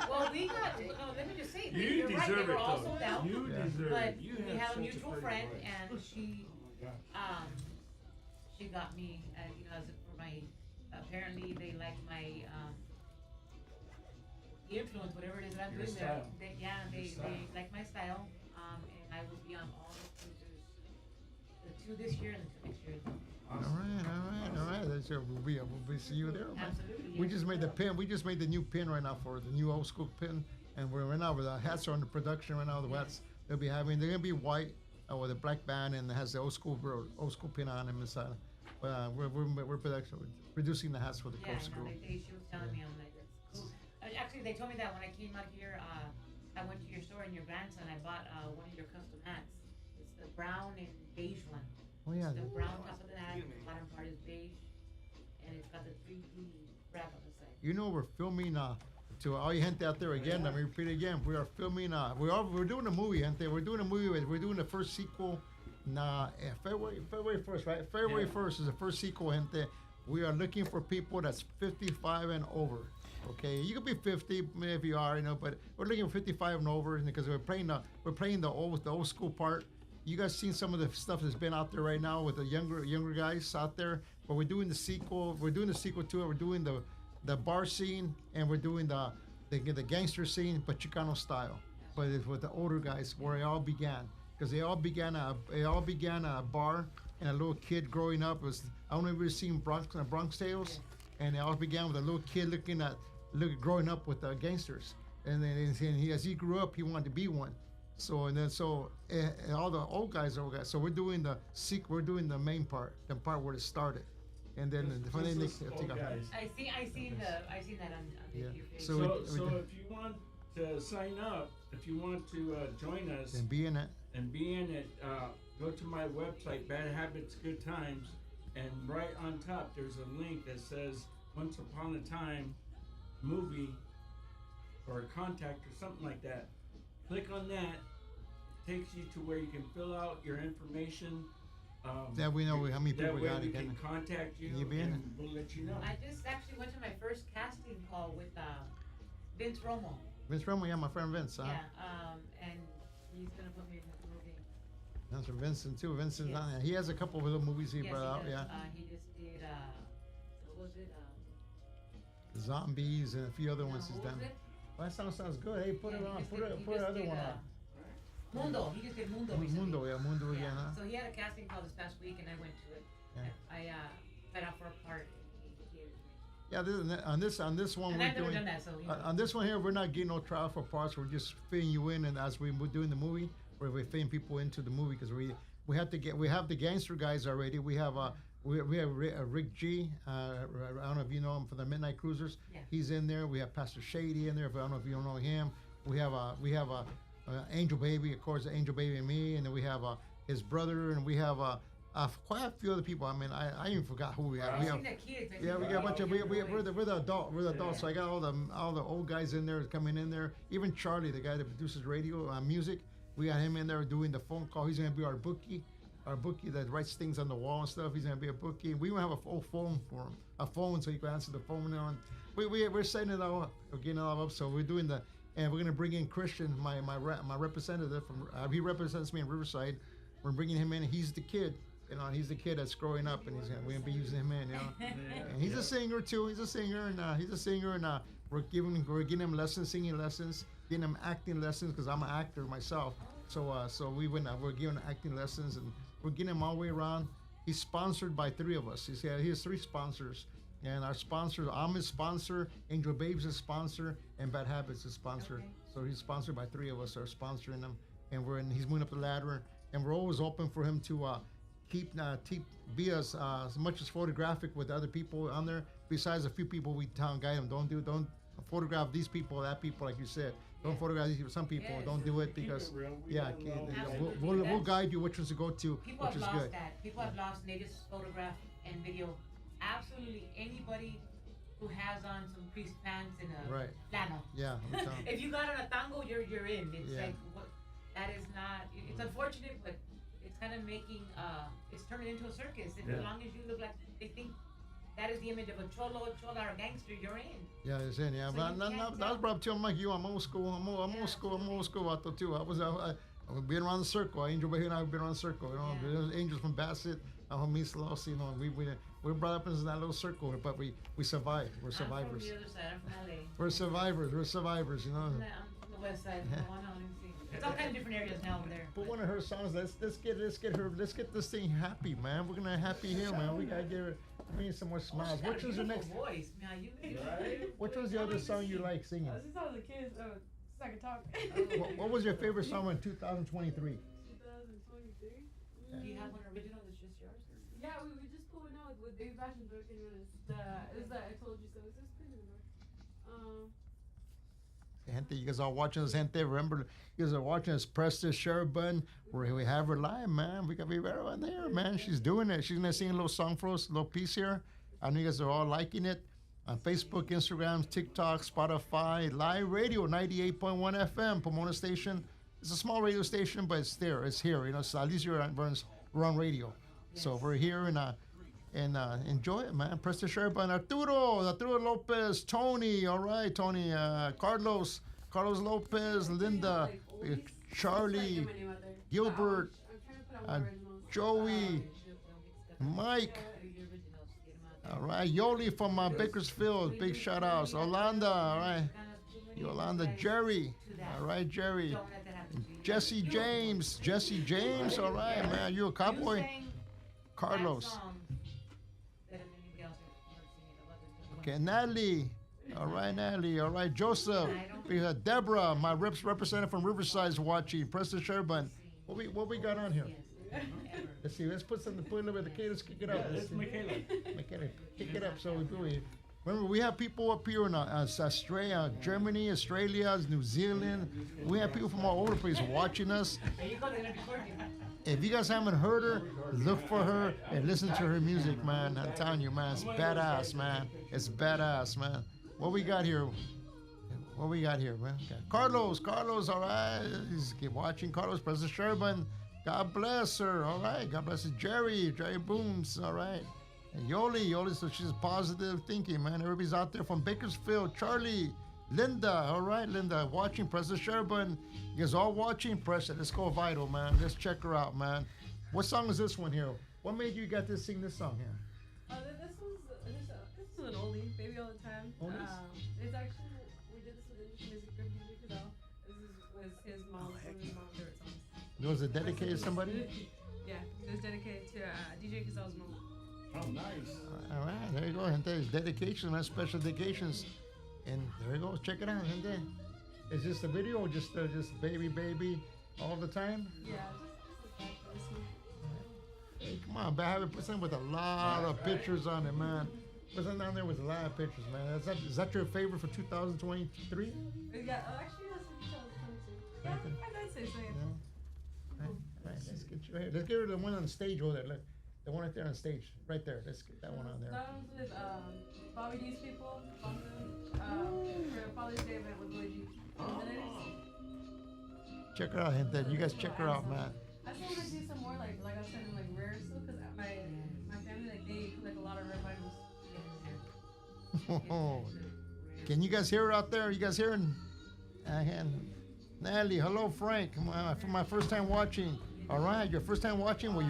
Well, we got. No, let me just say. You You're right. They deserve were it, all though. sold out. You Yeah. deserve But it. You we have a such mutual pretty friend, voice. and she Oh my God. she got me, as for my, apparently they like my, influence, whatever it is that I'm Your doing there. style. They Your style. like my style, and I will be on all the cruises, the 2 this year and the 2 next year. years. All Awesome. right, all right. That's, we'll see you there, man. Absolutely. We yes. just made the pin. We just made the new pin right now for the new old school pin, and we're right now with the hats are under production right now. The hats they'll be having they're gonna be white with a black band and it has the old school pin on them inside. But we're producing the hats for the Yeah, old I know. school. She was telling me, I'm like, that's cool. Actually, they told me that when I came out here, I went to your store and your grandson, I bought one of your custom hats. It's the brown and beige one. Oh yeah. The brown top of the hat, the bottom part is beige, and it's got the 3D wrap on the side. You know we're filming to all you gente out there again. Let me repeat it again. We are filming. We're doing a movie, gente. We're doing a movie. We're doing the first sequel. February 1st, right? February 1st is the first sequel, gente. We are looking for people that's 55 and over. Okay, you could be 50 if you are, but we're looking for 55 and over because we're playing the old school part. You guys seen some of the stuff that's been out there right now with the younger guys out there. But we're doing the sequel. We're doing the sequel to it. We're doing the bar scene and we're doing the gangster scene, but Chicano style. But it's with the older guys where it all began. Because they all began a bar and a little kid growing up was I don't know if you've seen Bronx Tales, and it all began with a little kid growing up with gangsters, and then as he grew up he wanted to be one. So and all the old guys are old guys. So we're doing the main part, the part where it started, and then the funny thing. I seen that on Yeah. your page. So So if you want to sign up, if you want to join us and be in it. and be in it, go to my website, Bad Habits, Good Times, and right on top there's a link that says Once Upon a Time movie or contact or something like that. Click on that. It takes you to where you can fill out your information. That we know how many That people way got we it. can contact you You be in and it? we'll let you know. I just actually went to my first casting call with Vince Romo. Vince Romo, yeah, my friend Vince. Yeah, and he's gonna put me in his movie. That's from Vincent too. Vincent's Yes. on there. He has a couple of little movies he Yes, brought out. he does. Yeah, He just did. What was it? Zombies and a few other No, ones he's what done. was it? Well, that sounds good. Hey, put Yeah, it he on. just Put did- it. he Put just another did, one on. Mundo. He just did Mundo recently. Mundo, yeah, Mundo again, huh? So he had a casting call this past week, and I went to it. Yeah. I tried out for a part. And he gave me. Yeah, on this one And we're I've never doing. done that, so you know. On this one here, we're not getting no trial for parts. We're just fitting you in, and as we're doing the movie, we're fitting people into the movie because we have the gangster guys already. We have Rick G. I don't know if you know him from the Midnight Cruisers. Yeah. He's in there. We have Pastor Shady in there. If I don't know if you don't know him. We have Angel Baby, of course, Angel Baby and me, and then we have his brother, and we have quite a few other people. I mean, I even forgot who we have. I've We seen have the kids. yeah, we got a bunch of we're the the adult. We're the adults. So I got all the old guys in there coming in there. Even Charlie, the guy that produces radio music, we got him in there doing the phone call. He's gonna be our bookie that writes things on the wall and stuff. He's gonna be a bookie. We gonna have a full phone for him, a phone so you can answer the phone on. We're setting it all up. We're getting it all up. So we're doing and we're gonna bring in Christian, my representative from. He represents me in Riverside. We're bringing him in. He's the kid. He's the kid that's growing up, and we're gonna be using him in. And he's a singer too. He's a singer, and we're getting him lessons, singing lessons, getting him acting lessons because I'm an actor myself. So we're giving acting lessons, and we're getting him all the way around. He's sponsored by 3 of us. He has 3 sponsors, and our sponsors. I'm his sponsor. Angel Babe's his sponsor, and Bad Habits is sponsored. Okay. So he's sponsored by 3 of us. Are sponsoring him, and he's moving up the ladder, and we're always open for him to. Be as much as photographic with other people on there. Besides a few people we guide them. Don't photograph these people, that people, like you said. Don't photograph these people. Some people Yes. don't do it Keep it because real. We yeah, don't know. we'll guide you which ones to go to, People which have is lost good. that. People have lost, and they just photograph and video. Absolutely anybody who has on some creased pants and a Right. flannel. Yeah, I'm telling you. If you got on a tango, you're in. It's Yeah. like what? That is not. It's unfortunate, but it's kind of making. It's turning into a circus. And Yeah. as long as you look like they think that is the image of a chola or gangster, you're in. Yeah, it's in. Yeah, So but you I can't was tell. brought up to. I'm like you. I'm old school. I'm Yeah, old school. I'm old school out there too. I've been around the circle. Angel Baby and I have been around the circle. Yeah. There's angels from Bassett, Miss Loss. We're brought up in that little circle, but we survived. We're survivors. I'm from the other side. I'm from LA. We're survivors. We're survivors. I'm from the west side. From Juana, Olensi. It's all kind of different areas now over there. Put one of her songs. Let's get this thing happy, man. We're gonna happy here, man. We gotta give her. We need some more smiles. Which was your next? Voice, man. Which was the other song you like singing? Since I was a kid, since I could talk. What was your favorite song in 2023? 2023? Do you have one original that's just yours? Yeah, we just put one out with Baby Bash and Brooke and it's the I Told You So. It's just pretty good. Gente, you guys are watching this, gente. Remember, you guys are watching us. Press the share button where we have her live, man. We got to be better on there, man. She's doing it. She's going to sing a little song for us, a little piece here. I know you guys are all liking it on Facebook, Instagram, TikTok, Spotify, live radio, 98.1 FM, Pomona Station. It's a small radio station, but it's there. It's here. You know, so at least we're on radio. Yes. So we're here and enjoy it, man. Press the share button. Arturo Lopez, Tony, all right, Tony, Carlos Lopez, Linda, Charlie, Gilbert, Joey, Mike, all right, Yoli from Bakersfield, big shout outs. Yolanda, all right, Yolanda, Jerry, all right, Jerry, Jesse James, all right, man, you a cowboy? Carlos. Okay, Natalie. All right, Natalie. All right, Joseph. We got Deborah, my representative from Riverside, is watching. Press the share button. What we got on here? Let's see. Let's put something. Put a little bit. Okay, let's kick it up. That's Michaela. Michaela, kick it up. So we do it. Remember, we have people up here in Australia, Germany, Australia, New Zealand. We have people from all over the place watching us. If you guys haven't heard her, look for her and listen to her music, man. I'm telling you, man, it's badass, man. It's badass, man. What we got here? Man? Okay. Carlos, all right. He's keep watching. Carlos, press the share button. God bless her, all right. God bless her. Jerry Booms, all right. And Yoli, so she's positive thinking, man. Everybody's out there from Bakersfield. Charlie, Linda, all right, Linda, watching. Press the share button. You guys all watching? Press it. Let's go vital, man. Let's check her out, man. What song is this one here? What made you got to sing this song here? This is an oldie, Baby All the Time. It's actually, we did this with music group DJ Kazal. This was his mom's favorite song. Was it dedicated to somebody? Yeah, it was dedicated to DJ Kazal's mom. Oh, nice. All right, there you go, gente. It's dedication, man. Special dedications. And there you go. Check it out, gente. Is this a video or just baby all the time? Yeah, just this one. Hey, come on, have it put something with a lot of pictures on it, man. Put something down there with a lot of pictures, man. Is that your favorite for 2023? Yeah, actually, that's 2022. Yeah, I'd say so. Yeah. All right, let's get you here. Let's get rid of the one on the stage over there. Look, the one right there on stage, right there. Let's get that one on there. That one's with Bobby D's people. For Father's Day event with Luigi. Check her out, gente. You guys check her out, man. I still want to do some more like I was saying, like rare stuff, because my family, like, they collect a lot of rare vinyls. Can you guys hear her out there? You guys hearing? Natalie, hello, Frank. For my first time watching. All right, your first time watching. Well,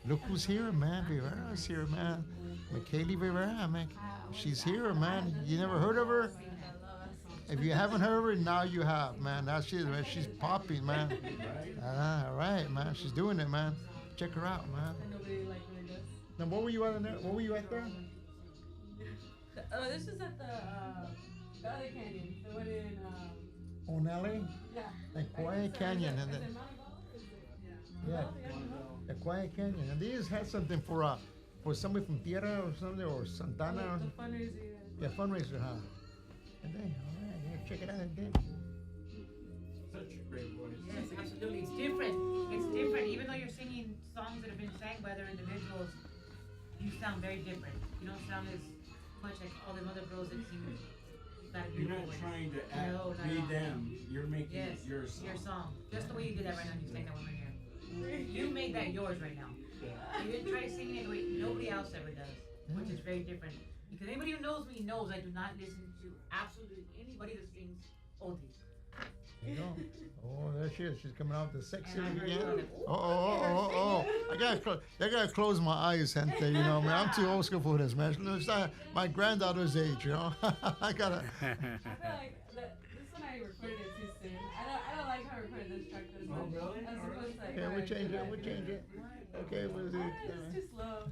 look who's here, man. Rivera's here, man. Michaela Rivera, man. She's here, man. You never heard of her? If you haven't heard of her, now you have, man. That's she, man. She's popping, man. All right, man. She's doing it, man. Check her out, man. Nobody really does. Now, what were you at there? What were you at there? This is at the other canyon, the one in O'Nally? yeah. The Quiet Canyon, and then yeah, the Quiet Canyon. And these had something for somebody from Tierra or something, or Santana. The fundraiser. Yeah, fundraiser, huh? And then, all right, yeah, check it out again. Such a great voice. Yes, absolutely. It's different. It's different. Even though you're singing songs that have been sang by other individuals, you sound very different. You don't sound as much like all the other girls that sing. You're not trying to be them. You're making it your song. Your song. Just the way you did that right now. You sang that one right here. You made that yours right now. You didn't try singing it the way nobody else ever does, which is very different. Because anybody who knows me knows I do not listen to absolutely anybody that sings oldies. You know. Oh, there she is. She's coming out with the sexy again. Oh. I gotta close my eyes, gente. You know, man. I'm too old school for this, man. It's not my granddaughter's age, you know. I gotta. I feel like this one I recorded it too soon. I don't like how I recorded Okay, we change it. We change it. Okay, we'll do it. It's too slow.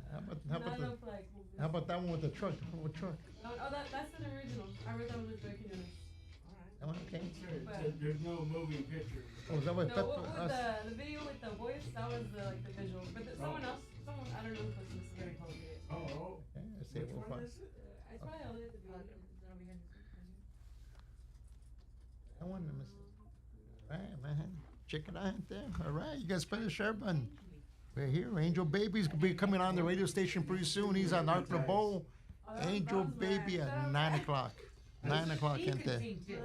How about that one with the truck? The one with truck. That's an original. I wrote that one with Joy Quinones. That one, okay. There's no moving picture. Oh, is that what No, Pep? with the video with the voice, that was the visual. But someone else, I don't know who posted this. Very close to it. Oh, Okay, let's see. We'll find. I probably all did the video. That one, let me see. Right, man. Check it out there. All right, you guys press the share button. We're here. Angel Baby's gonna be coming on the radio station pretty soon. He's on Arc Bowl. Angel Baby at 9 o'clock. 9 o'clock, He gente. could sing too.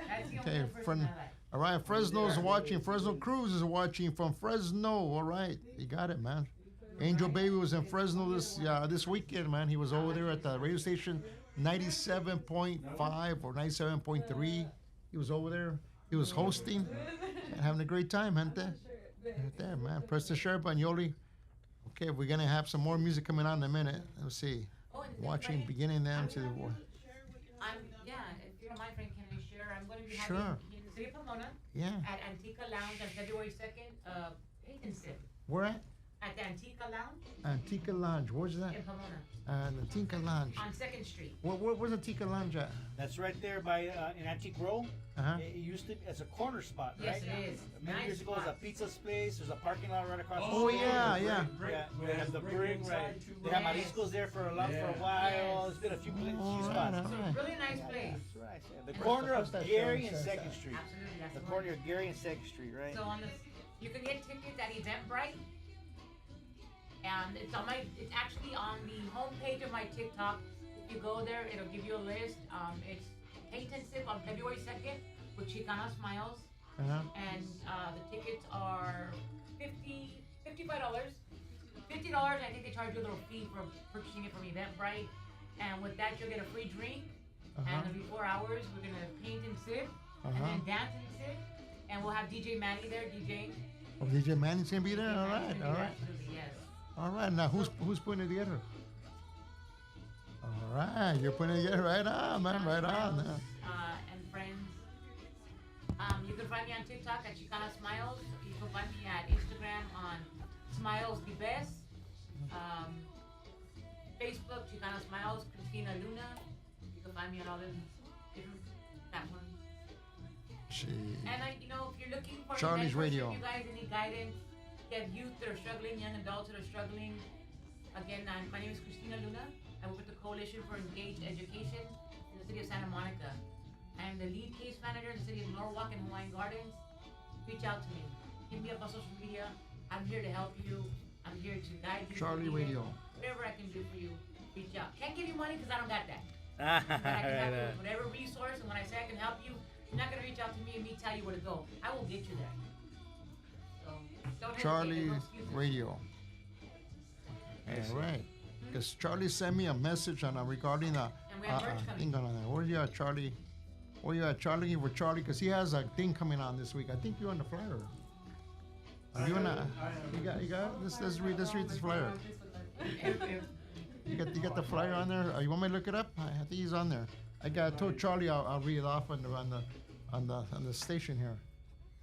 That's the Okay, only person friend. I like. All right, Fresno's watching. Fresno Cruz is watching from Fresno. All right, you got it, man. Angel Baby was in Fresno this weekend, man. He was over there at the radio station 97.5 or 97.3. He was over there. He was hosting and having a great time, gente. Right there, man. Press the share button, Yoli. Okay, we're gonna have some more music coming on in a minute. Let's see. Oh, and Watching, Friday, beginning them to the war. yeah, if you don't mind, friend, can I share? I'm going to be Sure. having in the city of Pomona Yeah. at Antica Lounge on February 2nd, paint and sip. Where at? At the Antica Lounge Antica Lounge. Where's that? in Pomona Antica Lounge. on 2nd Street. Where's Antica Lounge at? That's right there by in Antique Row. Uh-huh. It used to be as a corner spot, Yes, right? it is. Many Nice years ago, it was a spot. pizza place. There's a parking lot right across. Oh, the street. yeah, yeah. Yeah, they have the brick, right? They Yes. have mariscos there for a while. Yes. There's been a few All few right, spots. all right. Really nice place. That's right. Yeah. The corner of that Gary show and says Second that. Street. Absolutely, that's The the corner one. of Gary and Second Street, right? So on this, you can get tickets at Eventbrite, and it's actually on the homepage of my TikTok. If you go there, it'll give you a list. It's Paint and Sip on February 2nd with Chicanos Smiles, Uh-huh. and the tickets are $55. $50. I think they charge you a little fee for purchasing it from Eventbrite, and with that you'll get a free drink. Uh-huh. And it'll be 4 hours. We're gonna paint and sip, and Uh-huh. then dance and sip, and we'll have DJ Manny there DJing. Oh, DJ Manny's gonna be there. All right, all right, Absolutely, yes. all right. Now who's putting it together? All right, you're putting it together. Right on, man. Right on. And friends. You can find me on TikTok at Chicana Smiles. You can find me at Instagram on Smiles the Best. Facebook, Chicana Smiles, Christina Luna. You can find me on all those different platforms. And if you're looking for Charlie's mentorship, Radio. you guys need guidance, you have youth that are struggling, young adults that are struggling. Again, my name is Christina Luna. I work with the Coalition for Engaged Education in the city of Santa Monica. I am the lead case manager in the city of Norwalk and Hawaiian Gardens. Reach out to me. Hit me up on social media. I'm here to help you. I'm here to guide you. Charlie to lead you. Radio. Whatever I can do for you, reach out. Can't give you money because I don't got that. Ah, But I can help you right, with whatever resource, and when I say I can help you, you're not gonna reach out to me and me tell you where to go. I will get you there. So don't hesitate. Charlie There's no excuses. Radio. All right. Because Charlie sent me a message on regarding And we have merch coming. thing on there. Where you at, Charlie? Where you at, Charlie? For Charlie, because he has a thing coming on this week. I think you're on the flyer. Are you on that? You got it? Let's read this flyer. You got the flyer on there? You want me to look it up? I think he's on there. I told Charlie I'll read it off on the station here.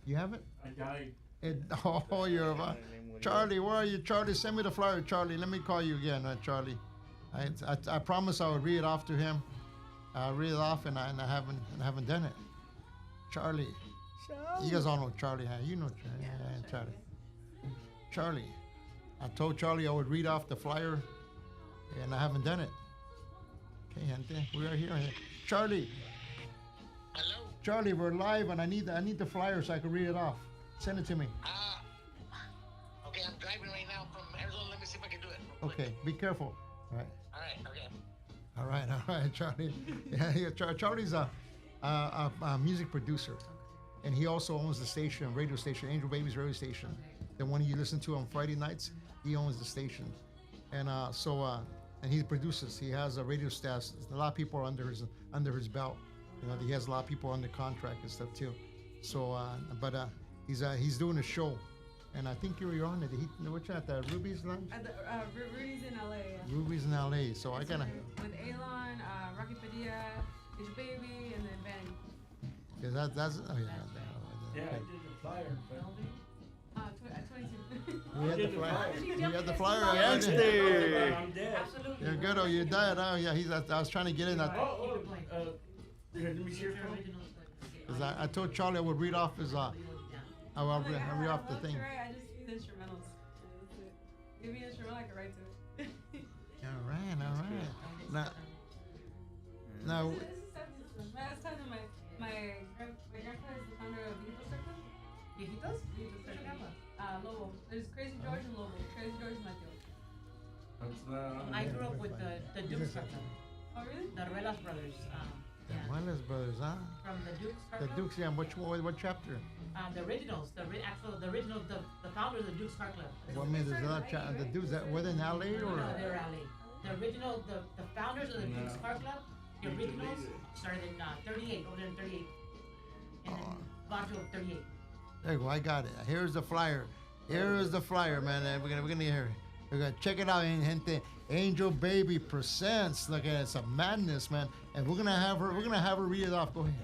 You have it? I died. You're about Charlie. Where are you, Charlie? Send me the flyer, Charlie. Let me call you again, Charlie. I promise I will read it off to him. I'll read it off, and I haven't done it. Charlie. You guys all know Charlie, huh? You know Charlie. Yeah, Charlie. Charlie. I told Charlie I would read off the flyer, and I haven't done it. Okay, gente, we are here. Charlie. Hello? Charlie, we're live, and I need the flyer so I can read it off. Send it to me. Okay, I'm driving right now from Arizona. Let me see if I can do it. Okay, be careful. All right. All right, okay. All right, Charlie. Yeah, Charlie's a music producer, and he also owns the station, radio station, Angel Baby's radio station. The one you listen to on Friday nights, he owns the station, and and he produces. He has a radio staff. A lot of people are under his belt. He has a lot of people under contract and stuff too. So, he's doing a show, and I think you're on it. What's at the Ruby's Lounge? At the Rudy's in LA. Yeah. Ruby's in LA. So I gotta. With Elon, Rocky Padilla, his baby, and then Ben. Cause that's oh yeah. Yeah, I Okay. did the flyer, but I You had the flyer. You had the flyer. Youngster. I'm dead. Absolutely. You're good. Oh, you died. Oh, yeah. I was trying to get in. Here, let me see your phone. Because I told Charlie I would read off his. I will read off the love thing. to write, I just use instrumentals. That's it. Give me an instrumental, I can write to it. All right. Now, now, This is something. I was telling them my grandpa is the founder of Viejitos Circle. Viejitos? Viejitos Circle. Lobo. There's Crazy George and Lobo. Crazy George is my tío. I grew up with the Dukes Car Club. Oh, really? The Ruelas brothers. the Yeah. Wallace brothers, huh? From the Dukes Car The Club. Dukes, yeah. What chapter? The originals. The original. The founders of the Dukes Car Club. What means there's another the Dukes that were in LA or? No, they're LA. The original. The founders of the Dukes Car Club. The originals started in 38. Over there in 38. And then Bajo 38. There you go. I got it. Here's the flyer. Here is the flyer, man. And we're gonna hear. We're gonna check it out, gente. Angel Baby presents. Look at it. It's a madness, man. And we're gonna have her read it off. Go ahead,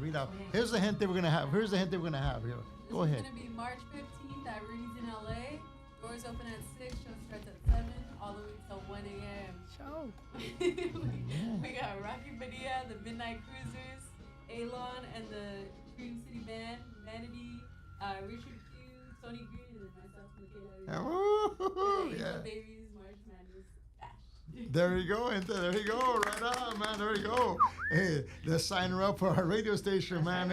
read off. Here's the hint that we're gonna have. Here's the hint that we're gonna have. Here. Go This ahead. is going to be March 15th at Rudy's in LA. Doors open at 6, show starts at 7, all the way till 1 a.m. Show. We got Rocky Padilla, the Midnight Cruisers, Alon and the Cream City Band, Vanity, Richard Q, Tony Green, and then myself and the Woo, Angel yeah. Babies, March Madness, Bash. There you go, gente. There you go. Right on, man. There you go. Hey, let's sign her up for our radio station, man.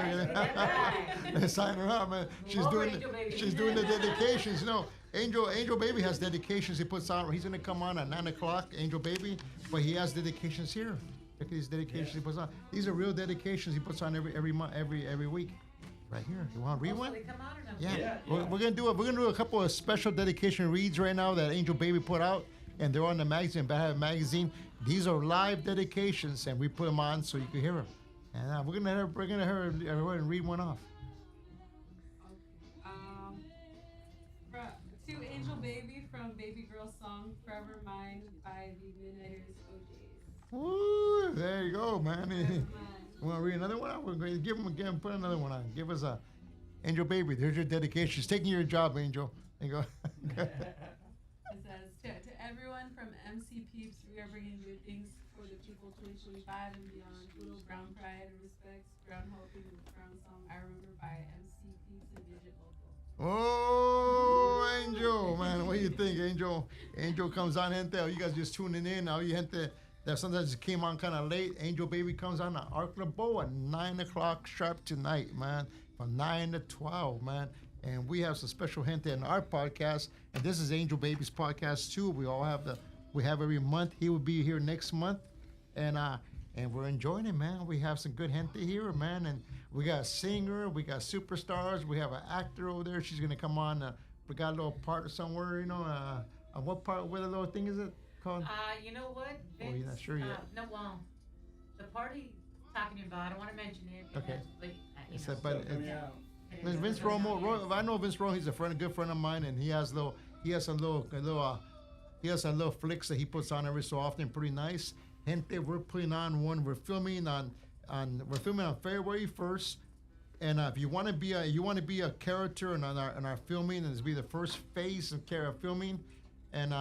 Let's sign her up, man. She's Over doing Angel Baby. she's doing the dedications. You know, Angel Baby has dedications he puts on. He's gonna come on at 9 o'clock, Angel Baby, but he has dedications here. Look at these dedications he puts on. These are real dedications he puts on every month, every week. Right here. You want to read Also, one? they come out or not? Yeah. Yeah, We're gonna do a couple of special dedication reads right now that Angel Baby put out, and they're on the magazine, Bad Habit Magazine. These are live dedications, and we put them on so you can hear them. And we're gonna and read one off. Okay. To Angel Baby from Baby Girl Song, Forever Mine by the Midnighters OJs. Woo, there you go, man. Forever Mine. Want to read another one out? We're going to give him again. Put another one on. Give us a Angel Baby. There's your dedication. She's taking your job, Angel. There you go. It says, to everyone from MC Peeps, we are bringing good things for the people 2025 and beyond. Little Brown Pride and Respects, Brown Hope and Brown Song, I Remember by MC Peeps and Digit Local. Oh, Angel, man. What do you think, Angel? Angel comes on, gente. Oh, you guys just tuning in. Now, you gente that sometimes it came on kind of late. Angel Baby comes on at Arc LeBeau at 9 o'clock sharp tonight, man. From 9 to 12, man. And we have some special gente in our podcast. And this is Angel Baby's podcast, too. We have every month. He will be here next month. And we're enjoying it, man. We have some good gente here, man. And we got a singer. We got superstars. We have an actor over there. She's going to come on. We got a little part somewhere, you know. What part, what little thing is it called? You know what? Oh, you're not sure yet. No, well, the party talking about, I don't want to mention it. Okay. But, you It's know, a- but Coming it- out. Vince Romo, I know Vince Romo. He's a good friend of mine, and he has some little flicks that he puts on every so often. Pretty nice. Gente, we're putting on one. We're filming on February 1st, and if you want to be a character in our filming, and it's be the first phase of filming, and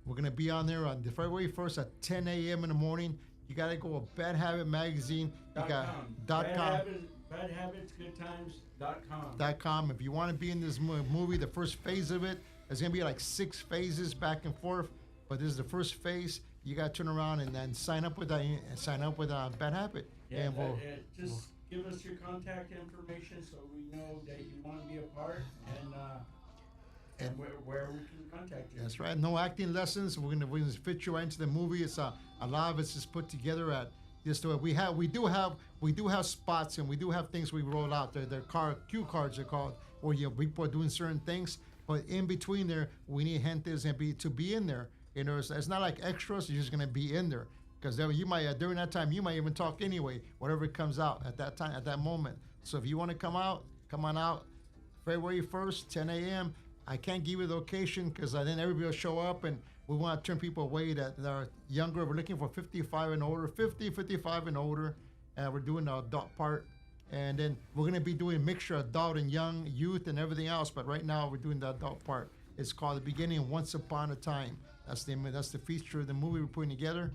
we're gonna be on there on the February 1st at 10 a.m. in the morning. You gotta go to Bad Habit Magazine. You got .com. Badhabitsgoodtimes.com. If you want to be in this movie, the first phase of it, there's gonna be like 6 phases back and forth, but this is the first phase. You gotta turn around and then sign up with Bad Habit. Yeah, And we'll, just give us your contact information so we know that you want to be a part and where we can contact you. that's right. No acting lessons. We're gonna fit you right into the movie. It's a lot of it's just put together at this way. We do have spots and we do have things we roll out there. They're cue cards, they're called, where people are doing certain things. But in between there, we need gentes to be in there. You know, it's not like extras. You're just gonna be in there because you might during that time you might even talk anyway, whatever comes out at that time at that moment. So if you want to come out, come on out. February 1st, 10 a.m. I can't give you the location because then everybody will show up and we want to turn people away that are younger. We're looking for 55 and older, 55 and older. And we're doing the adult part. And then we're going to be doing a mixture of adult and young, youth and everything else. But right now we're doing the adult part. It's called The Beginning of Once Upon a Time. That's the feature of the movie we're putting together.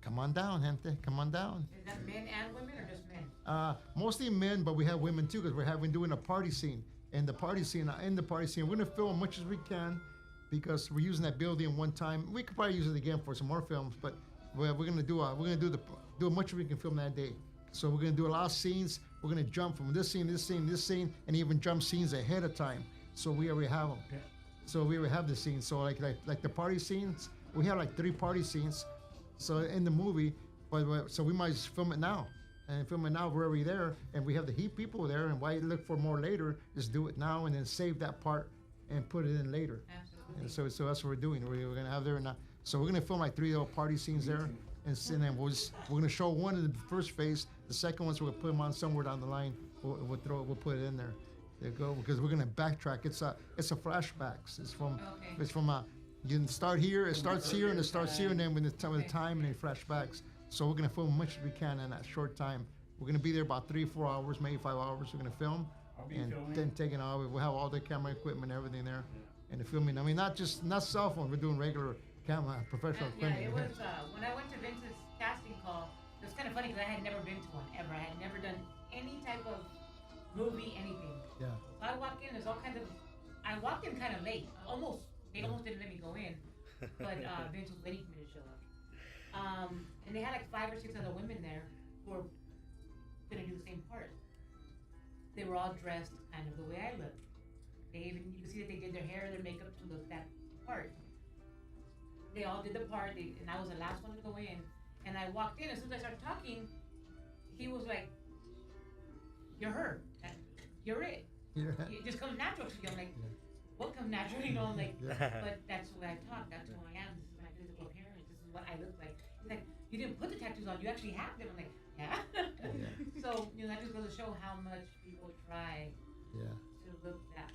Come on down, gente. Come on down. Is that men and women or just men? Mostly men, but we have women too because we're doing a party scene. And the party scene, we're gonna film as much as we can because we're using that building one time. We could probably use it again for some more films, but we're gonna do as much as we can film that day. So we're gonna do a lot of scenes. We're gonna jump from this scene, this scene, this scene, and even jump scenes ahead of time. So we already have them. Yeah. So we already have the scenes. So like the party scenes, we have like 3 party scenes. So in the movie, so we might just film it now. And film it now, we're already there, and we have the heat people there, and why look for more later, just do it now and then save that part and put it in later. Absolutely. And so that's what we're doing. We're gonna have there now. So we're gonna film like 3 little party scenes there, and then we're gonna show one in the first phase. The second one's we're gonna put them on somewhere down the line. We'll put it in there. There you go, because we're gonna backtrack. It's a flashbacks. It's from you can start here. It starts here and it starts here, and then when the time and then flashbacks. So we're gonna film as much as we can in that short time. We're gonna be there about 3-4 hours, maybe 5 hours. We're gonna film, and then taking off. We'll have all the camera equipment, everything there, and the filming. I mean, not cell phone. We're doing regular camera, professional equipment. Yeah, it was when I went to Vince's casting call. It was kind of funny because I had never been to one ever. I had never done any type of movie, anything. Yeah. So I walked in. There's all kinds of. I walked in kind of late. They almost didn't let me go in, but Vince was waiting for me to show up. And they had like 5 or 6 other women there who were gonna do the same part. They were all dressed kind of the way I look. You can see that they did their hair, their makeup to look that part. They all did the part, and I was the last one to go in. And I walked in. As soon as I started talking, he was like, "You're her. You're it. It just comes natural to you." I'm like, "What comes natural?" You know, I'm like, "But that's the way I talk. That's who I am. This is my physical appearance. This is what I look like." He's like, "You didn't put the tattoos on. You actually have them." I'm like, "Yeah." So that just goes to show how much people try to look that.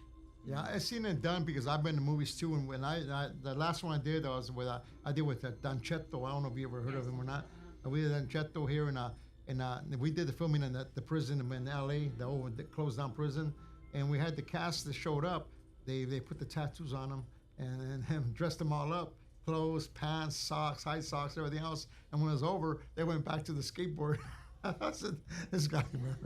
Yeah, I've seen it done because I've been to movies too. And when the last one I did was with I did with Don Cheto. I don't know if you ever heard of him or not. We did Don Cheto here, and we did the filming in the prison in L.A., the closed down prison, and we had the cast that showed up. They put the tattoos on them and dressed them all up, clothes, pants, socks, high socks, everything else. And when it was over, they went back to the skateboard. I said, "This guy, man."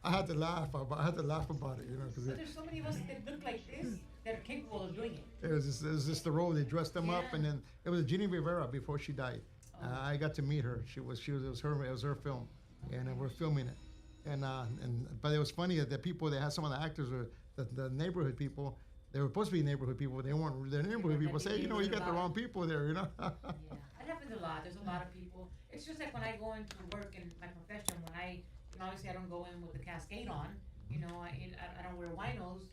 I had to laugh. I had to laugh about it, because But there's so many of us that look like this that are capable of doing it. it was just the role. They dressed them up, and then it was Jeannie Rivera before she died. I got to meet her. It was her film, and we're filming it. But it was funny that the people they had, some of the actors were the neighborhood people. They were supposed to be neighborhood people. They weren't. The neighborhood people say, "You got the wrong people there," Yeah, it happens a lot. There's a lot of people. It's just like when I go into work in my profession, obviously I don't go in with the cascade on, I don't wear winos,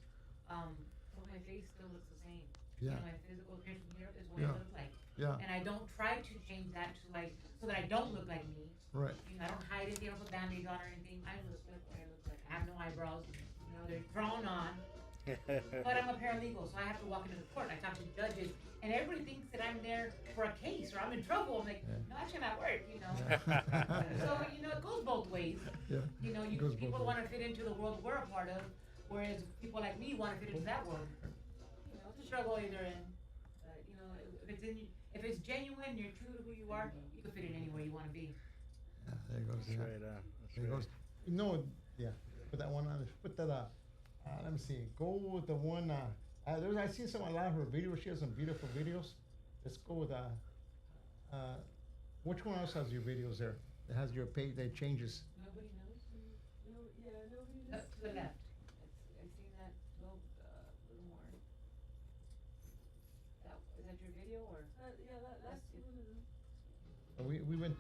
but my face still looks the same. Yeah. My physical appearance from here is what I look like. Yeah. And I don't try to change that so that I don't look like me. Right. I don't hide it, I don't put Band-Aids on or anything. I look like what I look like. I have no eyebrows, they're drawn on. But I'm a paralegal, so I have to walk into the court. I talk to the judges, and everybody thinks that I'm there for a case or I'm in trouble. I'm like, no, actually I'm at work, So, it goes both ways. Yeah. People want to fit into the world we're a part of, whereas people like me want to fit into that world. It's a struggle either end. If it's genuine, you're true to who you are, you can fit in anywhere you want to be. Yeah, there goes. That's Yeah. right. There goes. Yeah. Put that one on. Put that. Let me see. Go with the one. I seen a lot of her videos. She has some beautiful videos. Let's go with which one else has your videos there? That has your page that changes. Nobody knows? Nobody knows. To the left. I've seen that a little more. Is that your video or? Yeah, that's one of them. We went.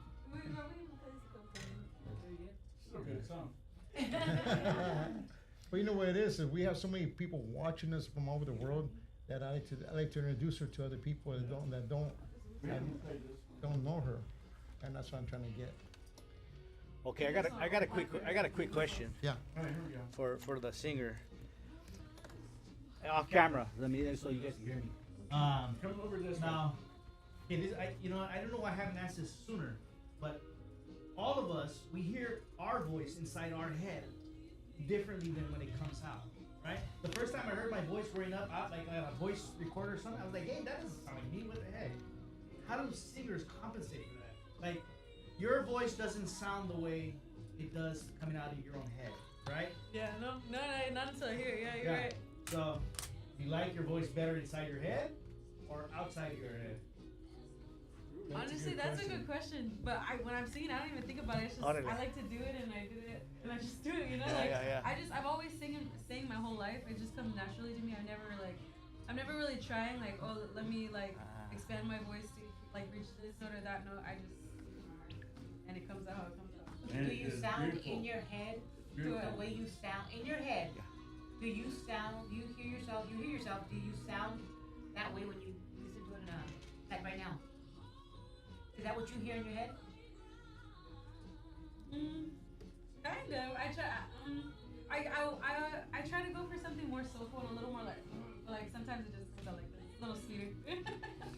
Still good song. But you know what it is we have so many people watching us from all over the world that I like to introduce her to other people that don't know her, and that's what I'm trying to get. Okay, I got a quick question. Yeah. All right, here we go. For the singer. Off camera, let me so you guys can hear me. Come over this Now, I don't know why I haven't asked this sooner, but all of us, we hear our voice inside our head differently than when it comes out, right? The first time I heard my voice growing up, like on a voice recorder or something, I was like, hey, that doesn't sound like me. What the heck? How do singers compensate for that? Like, your voice doesn't sound the way it does coming out of your own head, right? Yeah, no, not until here. Yeah, you're right. So, do you like your voice better inside your head or outside your head? Honestly, that's a good question. But when I'm singing, I don't even think about it. It's just I like to do it, and I do it, and I just do it. You know, I've always sang my whole life. It just comes naturally to me. I'm never really trying like, oh, let me like expand my voice to like reach this note or that note. I just and it comes out how it comes out. Do you sound in your head the way you sound in your head? Do you sound? Do you hear yourself? Do you sound that way when you listen to it? Like right now. Is that what you hear in your head? Kind of. I try to go for something more soulful and a little more like sometimes it just comes out like this, a little sweeter. So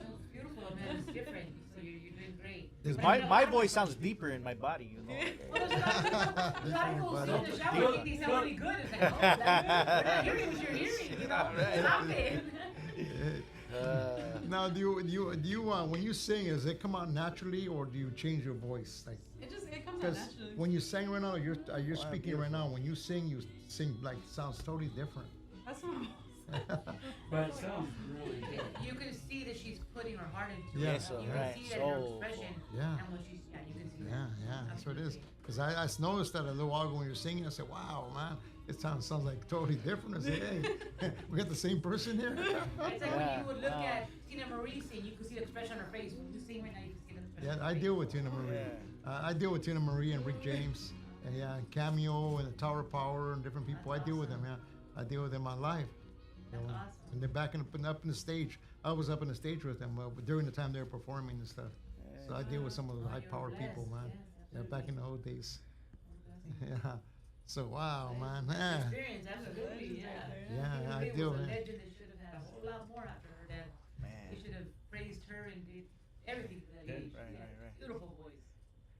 it's beautiful, man. It's different. So you're doing great. My voice sounds deeper in my body, you know. Well, there's a lot of people sit in the shower and think they sound really good. It's like, oh, we're not hearing what you're hearing. You know, stop it. Now, do you when you sing, does it come out naturally, or do you change your voice? Like, it comes out naturally. When you sing right now, you're speaking right now. When you sing like sounds totally different. That's what. But it sounds really good. You can see that she's putting her heart into Yeah, it. so, You can see that in her expression. Yeah. And when she's, you can see Yeah, that's what it is. Because I noticed that a little while ago when you're singing, I said, wow, man, it sounds like totally different. I said, hey, we got the same person here. It's like when you would look at Tina Marie sing, you could see the expression on her face. When you sing right now, you can see the expression. Yeah, I deal with Tina Marie. I deal with Tina Marie and Rick James, and Cameo and the Tower of Power and different people. I deal with them. I deal with them on live. That's awesome. And they're back up in the stage. I was up in the stage with them during the time they were performing and stuff. So I deal with some of the high-powered people, man. Yeah, back in the old days. Yeah. So wow, man. Yeah. Experience, absolutely. Yeah, I It do. was a Man. legend that should have had a whole lot more after her death. They should have praised her and did everything for that lady. Right. Beautiful voice.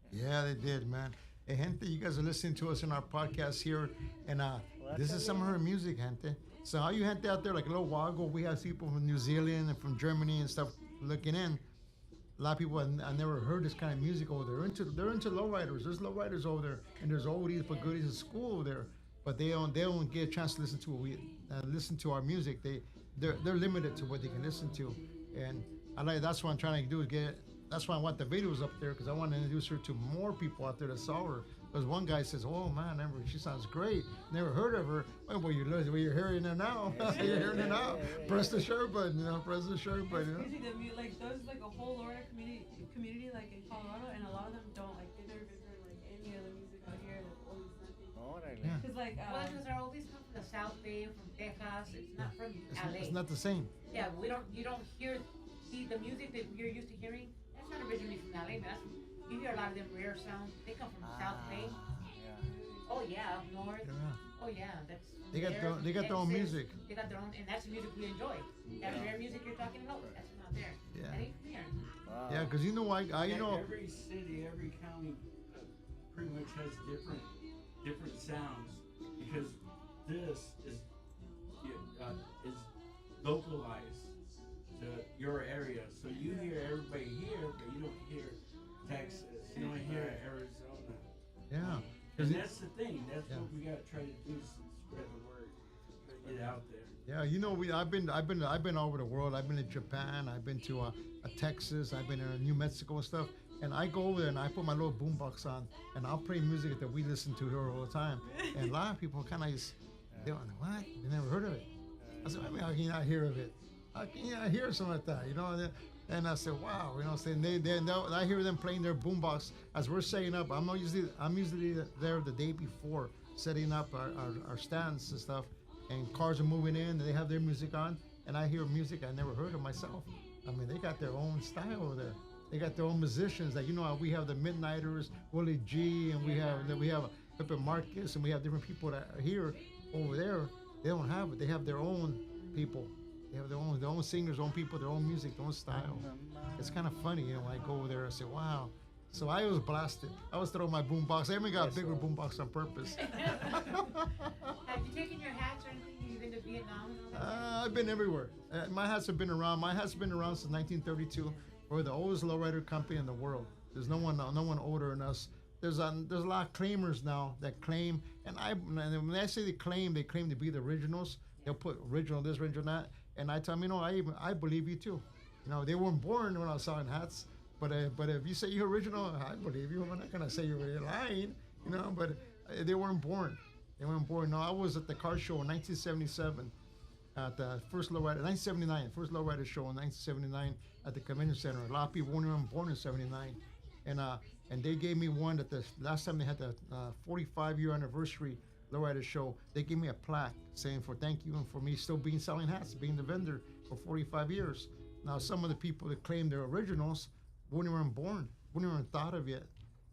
Yeah, they did, man. Hey, gente, you guys are listening to us in our podcast here, and this is some of her music, gente. So all you gente out there, like a little while ago, we have people from New Zealand and from Germany and stuff looking in. A lot of people I never heard this kind of music over there. They're into lowriders. There's lowriders over there, and there's oldies but goodies in school over there. But they don't get a chance to listen to our music. They're limited to what they can listen to, and that's what I'm trying to do is get. That's why I want the videos up there, because I want to introduce her to more people out there that saw her. Because one guy says, "Oh man, she sounds great. Never heard of her." Well, you're hearing her now. You're hearing her now. Press the share button. Press the share button. It's crazy that like there's like a whole Florida community like in Colorado, and a lot of them don't like they've never heard like any other music out here. Like always nothing. Yeah. Cause like Well, because our oldies come from the South Bay, from Texas. It's not from LA. It's not the same. Yeah, you don't hear the music that you're used to hearing. That's not originally from LA. You hear a lot of them rare sounds. They come from South Bay. Oh yeah, up north. Yeah. Oh yeah, that's. They got their own music. They got their own, and that's the music we enjoy. That rare music you're talking about, that's not there. Yeah. That ain't from here. Yeah, because you know Every city, every county, pretty much has different sounds, because this is localized to your area. So you hear everybody here, but you don't hear Texas. You don't hear Arizona. Yeah. And that's the thing. That's what we gotta try to do, is spread the word, get it out there. Yeah, I've been all over the world. I've been to Japan. I've been to Texas. I've been in New Mexico and stuff. And I go over there and I put my little boombox on, and I'll play music that we listen to here all the time. And a lot of people kind of they're like, "What? You never heard of it?" I said, "I mean, how can you not hear of it? How can you not hear something like that? You know?" And I said, "Wow, you know." Saying I hear them playing their boombox as we're setting up. I'm usually there the day before setting up our stands and stuff, and cars are moving in and they have their music on, and I hear music I never heard of myself. I mean, they got their own style over there. They got their own musicians. Like we have the Midnighters, Willie G, and we have Pepe Marcus, and we have different people that are here. Over there, they don't have it. They have their own people. They have their own singers, their own people, their own music, their own style. It's kind of funny, when I go over there, I say, wow. So I was blasted. I was throwing my boombox. I even got a bigger boombox on purpose. Have you taken your hats or anything? You've been Vietnam and all that? I've been everywhere. My hats have been around. My hats have been around since 1932. We're the oldest lowrider company in the world. There's no one older than us. There's a lot of claimers now that claim, and when I say they claim to be the originals. They'll put original this, original that, and I tell them, I believe you too. They weren't born when I was selling hats, but if you say you're original, I believe you. I'm not gonna say you're lying, But they weren't born. They weren't born. No, I was at the car show in 1977, at the first lowrider, 1979, first lowrider show in 1979 at the convention center. A lot of people weren't even born in '79, and they gave me one that the last time they had the 45-year anniversary lowrider show. They gave me a plaque saying for thank you and for me still selling hats, being the vendor for 45 years. Now some of the people that claim they're originals weren't even born, weren't even thought of yet.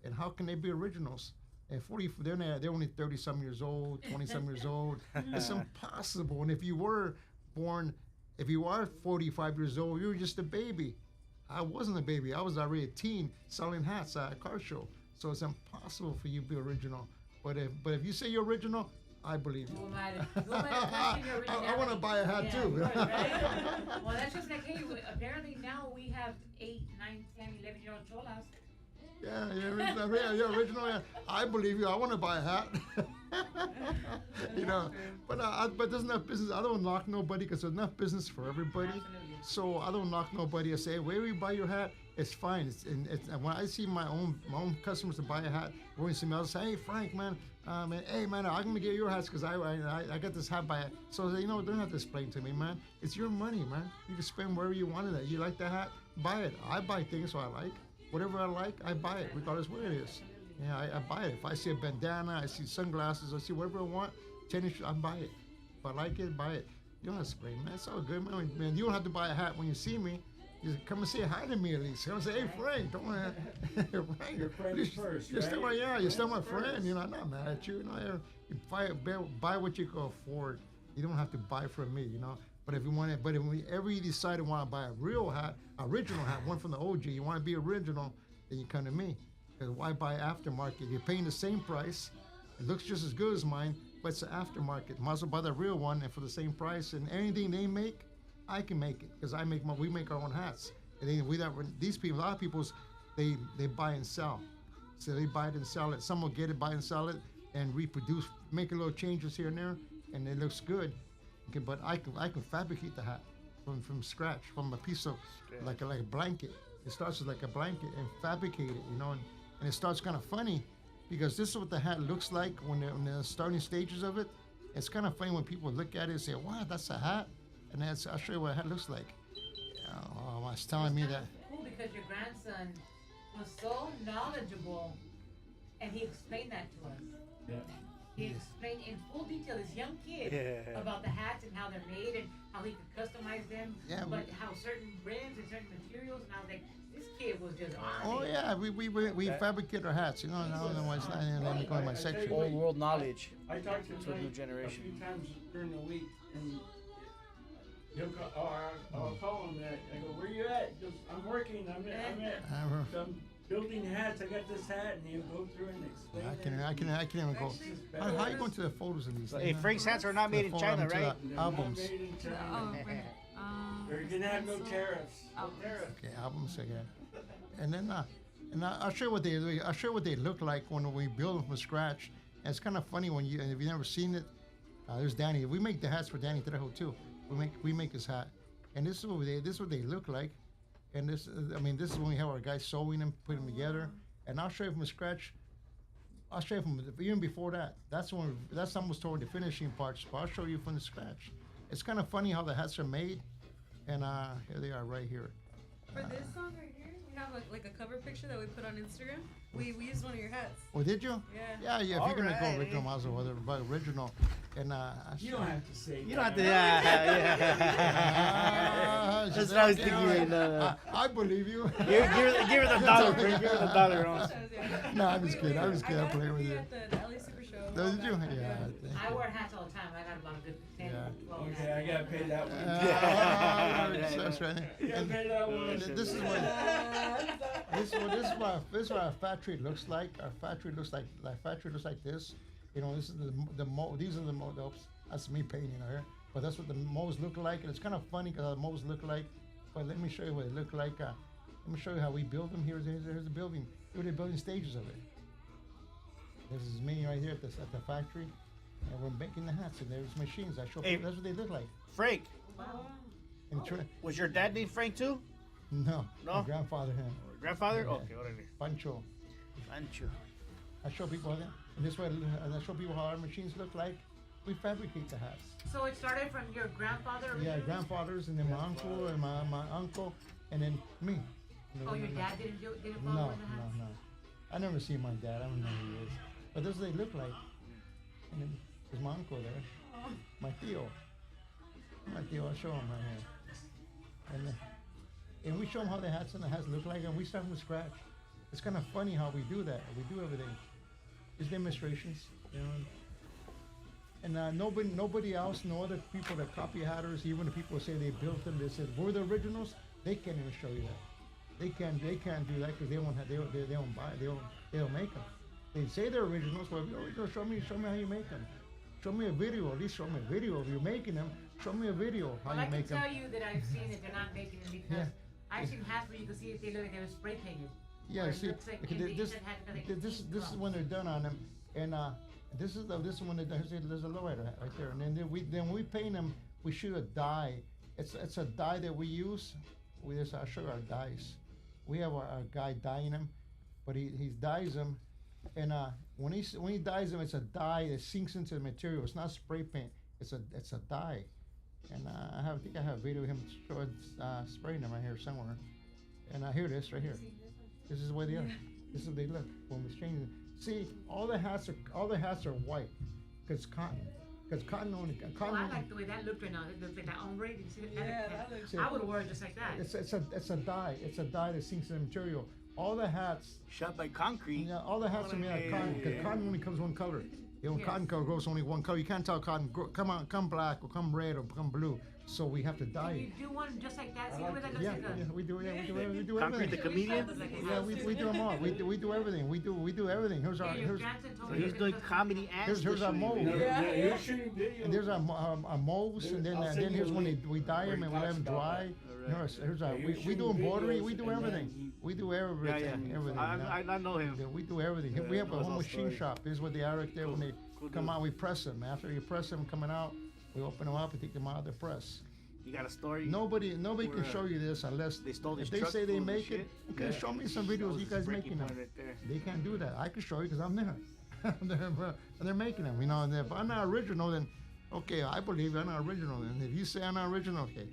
And how can they be originals? And they're only 30 some years old, 20 some years old. It's impossible. And if you are 45 years old, you were just a baby. I wasn't a baby. I was already a teen selling hats at a car show. So it's impossible for you to be original. But if you say you're original, I believe you. I want to buy a hat too. Course, right? Well, that's just like, hey, apparently now we have 8, 9, 10, 11-year-old cholas. Yeah, original. Yeah. I believe you. I want to buy a hat. But there's enough business. I don't knock nobody because there's enough business for everybody. Absolutely. So I don't knock nobody. I say, where you buy your hat, it's fine. And when I see my own customers to buy a hat, when you see me, I'll say, hey Frank, man, hey man, I'm gonna get your hats because I got this hat by it. So don't have to explain to me, man. It's your money, man. You can spend wherever you want it. You like the hat, buy it. I buy things so I like. Whatever I like, I buy it, regardless where it is. Yeah, I buy it. If I see a bandana, I see sunglasses, I see whatever I want, tennis shoes, I buy it. If I like it, buy it. You don't have to explain, man. It's all good, man. You don't have to buy a hat when you see me. Just come and say hi to me at least. Come and say, hey, Frank, don't want to. Your friend first, You're still right? you're still my friend. I'm not mad at you. You buy what you can afford. You don't have to buy from me, But if you want it, whenever you decide to want to buy a real hat, original hat, one from the OG, you want to be original, then you come to me. Because why buy aftermarket? You're paying the same price. It looks just as good as mine, but it's an aftermarket. Might as well buy the real one and for the same price. And anything they make, I can make it because we make our own hats. And then a lot of people, they buy and sell. So they buy it and sell it. Some will get it, buy and sell it, and reproduce, make a little changes here and there, and it looks good. Okay, but I can fabricate the hat from scratch, from a piece of like a blanket. It starts with like a blanket and fabricate it, and it starts kind of funny because this is what the hat looks like when they're in the starting stages of it. It's kind of funny when people look at it and say, "Wow, that's a hat," and I'll show you what a hat looks like. It's telling me that. Cool, because your grandson was so knowledgeable, and he explained that to us. Yeah. He explained in full detail, this young kid, about the hats and how they're made and how he could customize them, but how certain brands and certain materials, and I was like, this kid was just on Oh it. yeah, we fabricate our hats, I don't know why it's not in my section. Old world knowledge. I talked to a new Mike generation. a few times during the week, and he'll call, I'll call him. I go, where you at? He goes, I'm working. I'm building hats. I got this hat, and he'll go through and explain. I can even go. How you going to the photos of these? Hey, Frank's hats are not made in China, right? Albums. Not made in China. Oh, right. They're gonna have no tariffs. No tariffs. Okay, albums again. And then, I'll show you what they. I'll show you what they look like when we build them from scratch. And it's kind of funny and if you've never seen it. There's Danny. We make the hats for Danny Trejo too. We make his hat, and this is what they look like. And this is when we have our guys sewing them, putting them together. And I'll show you from scratch. I'll show you from even before that. That's almost toward the finishing parts. But I'll show you from the scratch. It's kind of funny how the hats are made, and here they are right here. For this song right here, we have like a cover picture that we put on Instagram. We used one of your hats. Oh, did you? Yeah. Yeah. If you're gonna go original, might as well buy original. And You don't have to say. You don't have to. Yeah. That's what I was thinking right now. I believe you. Give her the dollar, Frank. Give her the dollar. No, I'm just kidding. I'm just kidding. I'm playing with you. At the LA Super Show. Did you? Yeah. I wear hats all the time. I got about a good 10, 12 hats. Okay, I gotta pay that one. That's right. You gotta pay that one. This is what our factory looks like. Our factory looks like this. This is these are the models. That's me painting here. But that's what the mows look like, and it's kind of funny because the mows look like. But let me show you what it look like. Let me show you how we build them. Here's the building. Here are the building stages of it. This is me right here at the factory, and we're making the hats. And there's machines. I show Hey. people. That's what they look like. Frank, And was your dad named Frank too? no, No? my grandfather him. Grandfather? Yeah. Okay, whatever. Pancho. Pancho. I show people that, and this way, and I show people how our machines look like. We fabricate the hats. So it started from your grandfather? Yeah, originally? grandfathers, and then my uncle, and my uncle, and then me. Oh, your dad didn't No, follow no, in the house? no. I never see my dad. I don't know who he is. But this is what they look like. And then there's my uncle there. My tío. My tío, I'll show him right here. And we show them how the hats look like, and we start from scratch. It's kind of funny how we do that. We do everything. It's demonstrations, you know. And nobody else, no other people that copy hatters, even the people who say they built them, they said we're the originals. They can't even show you that. They can't do that because they won't have, they don't buy, they don't make them. They say they're originals, but show me how you make them. Show me a video, at least show me a video of you making them. Show me a video how Well, you make them. I can tell you that I've seen that they're not making them because Yeah. I've seen hats where you can see that they look like they were spray painted. Yeah, Or it see, looks like okay, in the this inside hat, like this ink is drops. when they're done on them, and this is when they're done. There's a lowrider hat right there, and then when we paint them, we shoot a dye. It's a dye that we use. I'll show you our dyes. We have our guy dyeing them, but he dyes them, and when he dyes them, it's a dye that sinks into the material. It's not spray paint. It's a dye, and I think I have a video of him spraying them right here somewhere, and here it is right here. This is the way they are. This is what they look when we change them. See, all the hats are white, cause cotton. Because cotton only. Oh, I like the way that looked right now. It looks like that ombre. You see that? Yeah, that looks. I would wear it just like that. It's a dye. It's a dye that sinks in the material. All the hats. Shot by concrete. Yeah, all the hats are made out of cotton. Because cotton only comes one color. You know, Yes. cotton color grows only one color. You can't tell cotton come black or come red or come blue. So we have to dye Can it. you do one just like that? See the way that looks Yeah, like a. yeah, we do. Yeah, we do Concrete everything. the comedian? Yeah, we do them all. We do everything. We do everything. Here's our Yeah, your here's grandson told So me he's that doing it was- comedy and here's our mold. Yeah. You're shooting video. And there's our molds, and then I'll send then you here's a when link we dye them and we let them dry. Here's our we do embroidery. We do everything. We do everything. Everything. I know him. Yeah, we do everything. We have a knows whole our machine story. shop. This is what they are right there. When they Cool come dude. out, we press them. After you press them coming out, we open them up and take them out of the press. You got a story? Nobody can Where, show you this unless they stole if his they truck say they full of make it. shit? Okay, Yeah. show me some videos of you guys making them. Right there. They can't do that. I can show you because I'm there. they're making them. You know, and if I'm not original, then okay, I believe I'm not original. And if you say I'm not original, okay,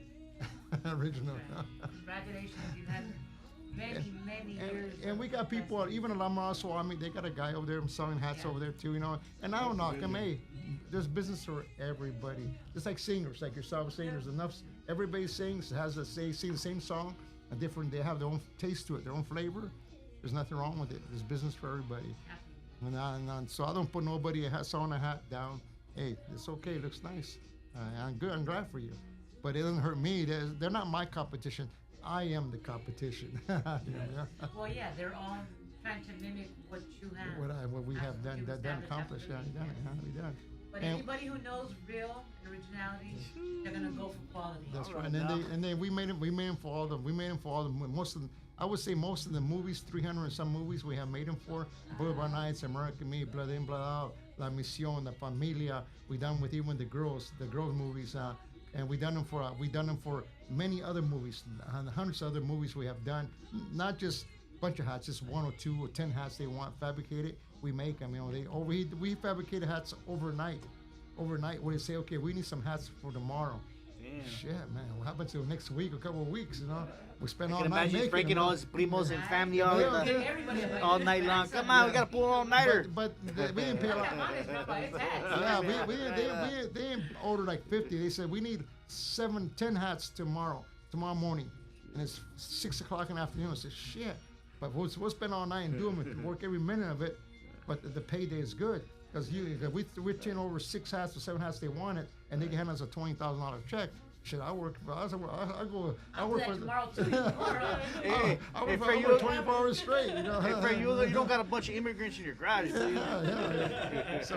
original. Congratulations, you've had many years. And we got people, even at La Maso Army, they got a guy over there selling hats Yeah. over there too, you know. And I don't knock them. Hey, there's business for everybody. Just like singers, like yourself, singers. Enough. Everybody sings, has sing the same song, a different. They have their own taste to it, their own flavor. There's nothing wrong with it. There's business for everybody. So I don't put nobody sewing a hat down. Hey, it's okay. It looks nice. I'm good. I'm glad for you. But it doesn't hurt me. They're not my competition. I am the competition. Well, yeah, they're all trying to mimic what you have. What we have done, Absolutely, done established, accomplished. Yeah, absolutely, done it. yeah. Huh? We done. But And- anybody who knows real and originality, they're gonna go for quality. That's All right. right, And then we made them for all the. We made them for all the most of them. I would say most of the movies, 300 and some movies, we have made them for. Boulevard Nights, American Me, Blood In, Blood Out, La Misión, La Familia. We done with even the girls movies, and we done them for many other movies, hundreds of other movies we have done. Not just a bunch of hats, just 1 or 2 or 10 hats they want fabricated. We make them. You know, we fabricated hats overnight. Overnight, where they say, okay, we need some hats for tomorrow. Damn. Shit, man. What happens to next week or couple of weeks? You know, we spend I all can night imagine making breaking them. all his primos and family all, Yeah, the- yeah. Everybody all night long. Come on, we gotta pull an all-nighter. But we didn't pay a lot. Honest, Papa, it's hats. Yeah, they didn't order like 50. They said we need 10 hats tomorrow morning, and it's 6 o'clock in the afternoon. I said shit, but we'll spend all night and do them and work every minute of it. But the payday is good because we turn over 6 hats or 7 hats they wanted, and they can hand us a $20,000 check. Shit, I work. I go. I I'll do work that for. tomorrow too. Tomorrow. Hey, I work hey, for Fred, over 24 hours straight. You know. Hey, Fred, you don't got a bunch of immigrants in your garage, do you? Yeah. So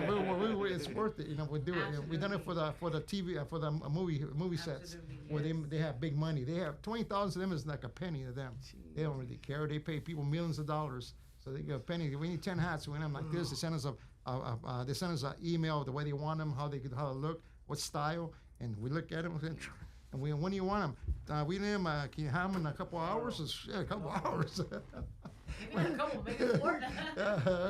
it's worth it. You know, we do it. You know, we done it for the TV for the movie sets Absolutely, where yes. they have big money. They have 20,000 of them is like a penny to them. They don't really care. They pay people millions of dollars, so they get a penny. We need 10 hats. We need them like this. They send us an email the way they want them, how they look, what style, and we look at them. And when do you want them? We need them. Can you have them in a couple hours? Yeah, a couple hours. Maybe not a couple, maybe 4.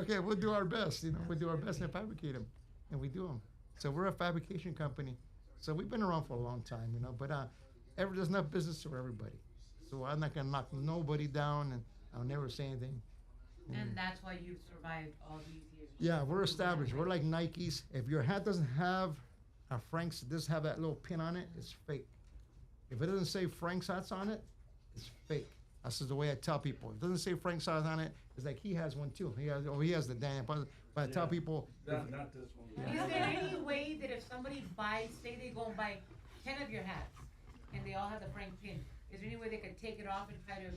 Okay, we'll do our best. You know, we do our best and fabricate them, and we do them. So we're a fabrication company. So we've been around for a long time, you know. But there's enough business for everybody. So I'm not gonna knock nobody down, and I'll never say anything. And that's why you've survived all these years. Yeah, we're established. We're like Nikes. If your hat doesn't have a Frank's, doesn't have that little pin on it, it's fake. If it doesn't say Frank's hats on it, it's fake. That's just the way I tell people. If it doesn't say Frank's hats on it, it's like he has one too. He has the damn. But I tell people, Not this one. Is there any way that if somebody buys, say they go and buy 10 of your hats, and they all have the Frank pin, is there any way they could take it off and try to,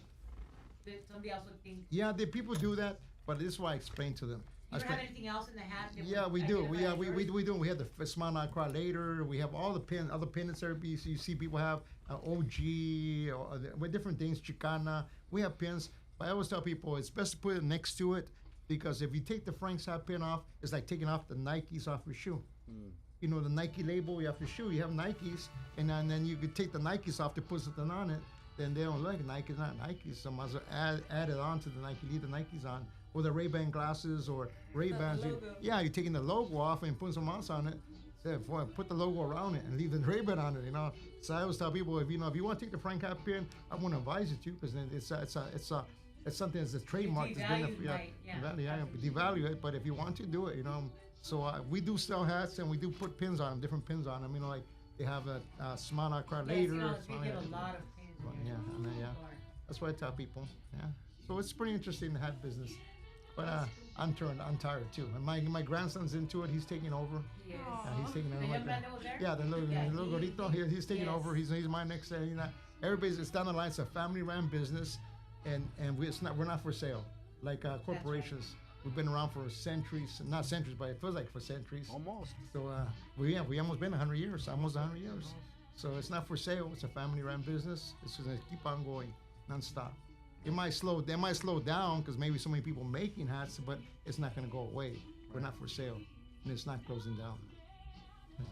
that somebody else would think? yeah, the people do that, but this is why I explain to them. You don't have anything else in the hat? That Yeah, would we do. identify We it first? do. We have the smile not cry later. We have all the other pins there. You see people have OG or with different things, Chicana. We have pins, but I always tell people it's best to put it next to it because if you take the Frank's hat pin off, it's like taking off the Nikes off your shoe. You know the Nike label you have your shoe. You have Nikes, and then you could take the Nikes off to put something on it. Then they don't like Nike's not Nikes. So might as well add it on to the Nike. Leave the Nikes on. Or the Ray-Ban glasses or Ray-Bans. logo. You're taking the logo off and putting something else on it. Yeah, put the logo around it and leave the Ray-Ban on it, you know. So I always tell people, if you want to take the Frank hat pin, I wouldn't advise you to because it's something that's a trademark. That's been devalued by- yeah, devalue it. But if you want to do it, you know. So we do sell hats and we do put pins on them, different pins on them. You know, like they have a smile not cry Yes, later. you know, smile they did not- a lot of pins. Yeah, and then, yeah. That's what I tell people. Yeah. So it's pretty interesting the hat business. But I'm tired too. And my grandson's into it. He's taking over. Yes. Yeah, he's taking over. The my young man that was there? Yeah, the little gordito. He's taking yes. over. He's my next. You know, everybody's it's down the line. It's a family-run business, and we're not for sale like corporations. We've been around for centuries, not centuries, but it feels like for centuries. Almost. So we almost been 100 years, almost 100 years. So it's not for sale. It's a family-run business. It's going to keep on going, nonstop. They might slow down because maybe so many people making hats, but it's not going to go away. We're not for sale, and it's not closing down.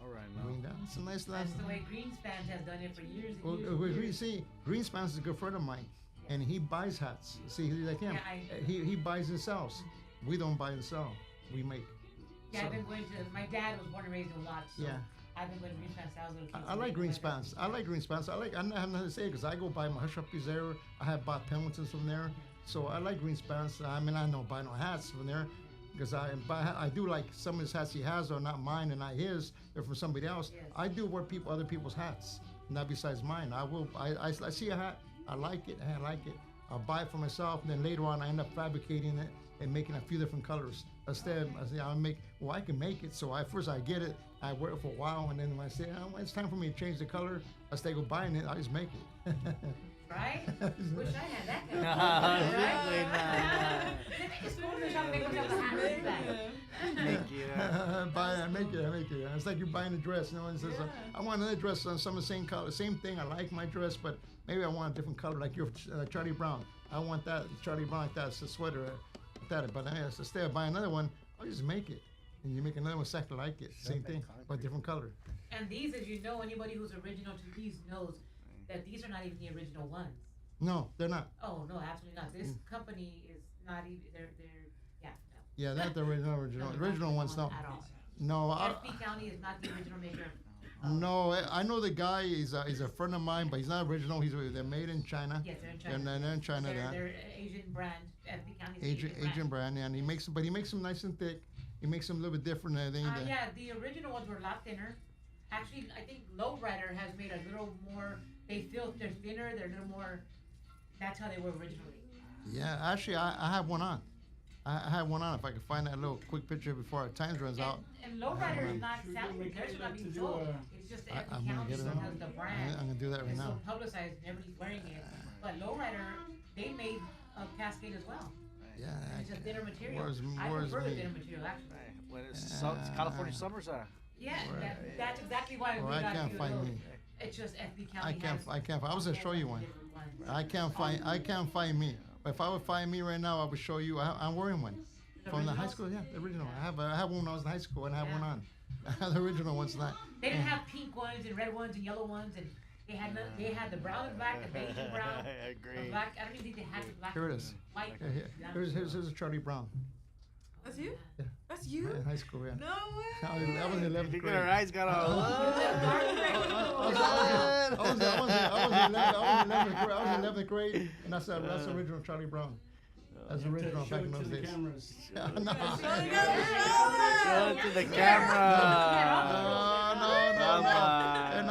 All right, Going now. down. It's a nice That's the way Greenspan has done it for years and years. Well, and years. Greenspan's is a good friend of mine, and he buys hats. See, he's like him. Yeah, He buys and sells. We don't buy and sell. We make. Yeah, So- I've been going to, my dad was born and raised in Watts, so Yeah. I've been going to Greenspan thousands of I like Greenspans. I like Greenspans. I have nothing to say because I go buy my hush puppies there. I have bought Pendletons from there. So I like Greenspans. I mean, I don't buy no hats from there because I do like some of his hats he has are not mine and not his. They're from somebody else. Yes. I do wear other people's hats, not besides mine. I see a hat. I like it. I'll buy it for myself. And then later on, I end up fabricating it and making a few different colors. Instead, I can make it. So first I get it. I wear it for a while, and then when I say, it's time for me to change the color, I go buying it, I just make it. Right? Wish I had that kind of Really? right? Let me just go to the shop and make myself a hat back. Thank you. I make it. It's like you're buying a dress. You know, it says, I want another dress on some of the same color, same thing. I like my dress, but maybe I want a different color, like your Charlie Brown. I want that Charlie Brown like that. It's a sweater, like that. But instead of buying another one, I'll just make it. And you make another one exactly like it, same thing, but different color. And these, as you know, anybody who's original to these knows that these are not even the original ones. No, they're not. Oh, no, absolutely not. This company is not even, yeah, no. Yeah, not the original. No, Original not ones, no. At all. No, FP County is not the original maker. no. I know the guy. He's a friend of mine, but he's not original. They're made in China. Yes, they're in China. And they're in China. They're Asian brand. FP County is Asian brand, and he makes them nice and thick. He makes them a little bit different than they. Yeah, the original ones were a lot thinner. Actually, I think Lowrider has made a little more. They're thinner. They're a little more. That's how they were originally. Yeah, actually, I have one on. I had one on. If I could find that little quick picture before our time runs out. And lowrider is not Should we selling. make Theirs it are not like being to do sold. a- It's just I- every I'm gonna county get it that on. has the brand. I'm gonna do that right It's now. so publicized and everybody's wearing it. But lowrider, they made a cascade as well. Yeah. It's a thinner material. Where's- I where's prefer the me? thinner material actually. When it's California summers are. Yeah, that's exactly why Well, we I got can't you find those. me. It's just FB I County can't. has I can't. I was gonna show you one. different ones. I can't find me. But if I would find me right now, I would show you. I'm wearing one from the high originals? school. Yeah, the original. I have one when I was in high school, and I have Yeah. one on. The original one's not. They didn't have pink ones and red ones and yellow ones, and they had the brown and black, the beige and brown, I the agree. black. I don't even think they had the black. Here it and is. White. Here's a Charlie Brown. That's you? Yeah. That's you? In high school, yeah. No way. I was in 11th Look grade. at her eyes got all. I was in 11th grade, and that's the original Charlie Brown. That's the original Show back it in to those the days. cameras. No. Show it to the camera. No. And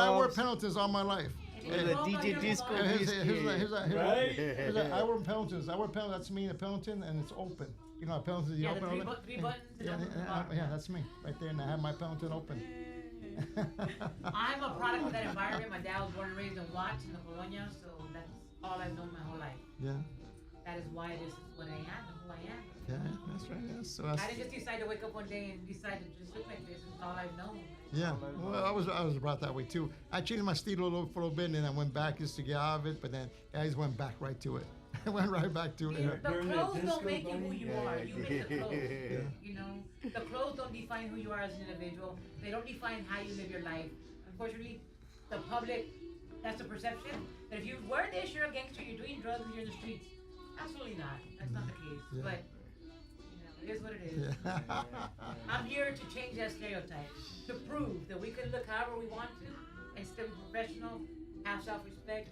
I wore Flashback, Pendletons all my life. Look at the DJ Disco Here's I wear Pendletons. I wear Pendletons. That's me, a Pendleton, and it's open. You know, a Pendleton, you Yeah, open the three, it. three buttons. Yeah, and open the bottom. yeah, that's me right there, and I have my Pendleton open. I'm a product of that environment. My dad was born and raised in Watts in the Colonia, so that's all I've known my whole life. Yeah, That is why this is what I am and who I am. yeah, that's right. Yeah. So I that's, didn't just decide to wake up one day and decide to just look like this. It's all I've known. yeah. Well, I was brought that way too. I changed my style a little for a little bit, and then I went back just to get out of it. But then I just went back right to it. I went right back to it. The During the clothes disco don't make you who bunny? you are. You make the clothes. Yeah. You know, the clothes don't define who you are as an individual. They don't define how you live your life. Unfortunately, the public, that's the perception. That if you wear this, you're a gangster, you're doing drugs, you're in the streets. Absolutely not. That's not the case. Yeah. But you know, it is what it is. Yeah. I'm here to change that stereotype, to prove that we can look however we want to and still be professional, have self-respect,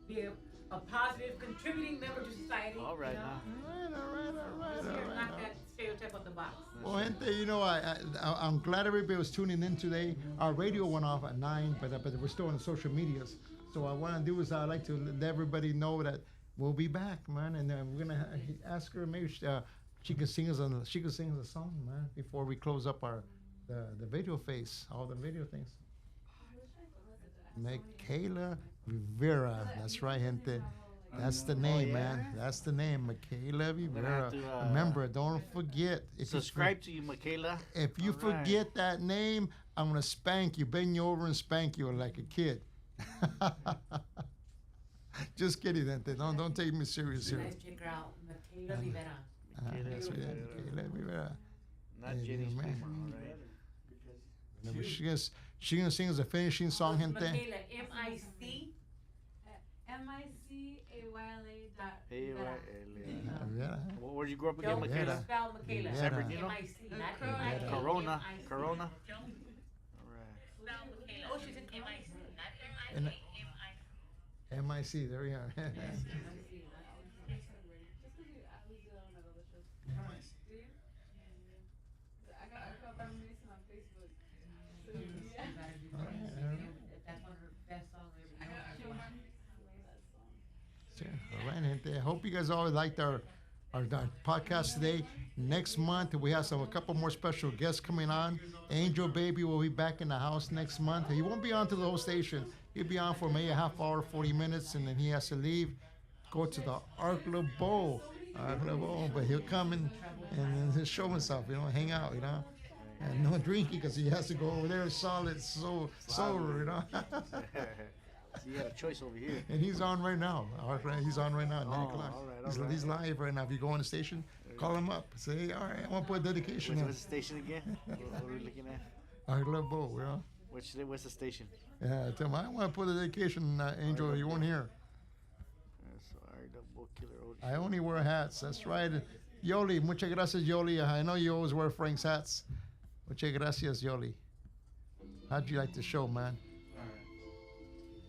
be a positive, contributing member to society. All right you know? now. All right. Just here to knock that stereotype on the box. Well, gente, you know, I'm glad everybody was tuning in today. Our radio went off at 9, but we're still on the social medias. So what I want to do is I'd like to let everybody know that we'll be back, man, and we're gonna ask her maybe she can sing us a song, man, before we close up the video face, all the video things. Michaela Rivera, that's right, gente. That's the name, man. That's the name, Michaela Rivera. have to, Remember, don't forget. Subscribe to you, Michaela. If you All right. forget that name, I'm gonna spank you, bend you over and spank you like a kid. Just kidding, gente. Don't take me serious You here. guys check her out, Michaela Rivera. That's right, Michaela Rivera. Not Yeah, Jenny's man. mama, all right? Remember, she gonna sing us a finishing song, gente. Michaela, M-I-C. MICAYLA dot. Rivera. Where'd you grow up again, Don't Rivera. Michaela? spell Michaela. Rivera. Bernardino? M-I-C, not Corona. M-I-K, Corona. M-I-C. Corona. All right. Oh, she's in M-I-C, not And- M-I-K, M-I-C. MIC, there we are. That's one of her best songs I ever known. Sure. All right, gente. I hope you guys all liked our podcast today. Next month we have a couple more special guests coming on. Angel Baby will be back in the house next month. He won't be on to the whole station. He'll be on for maybe a half hour, 40 minutes, and then he has to leave, go to the Arc Le Beau. But he'll come in and then show himself, hang out, And no drinking because he has to go over there solid, sober, So you got a choice over here. And he's on right now. He's on right now at 9 Oh, o'clock. all right. He's live right now. If you go on the station, call him up. Say, hey, all right, I want to put a dedication in. What's the station again? What are we looking at? I love Bo, What's the station? Yeah, tell him, I want to put a dedication, Angel. You won't hear. I only wear hats. That's right. Yoli, muchas gracias, Yoli. I know you always wear Frank's hats. Muchas gracias, Yoli. How'd you like the show, man?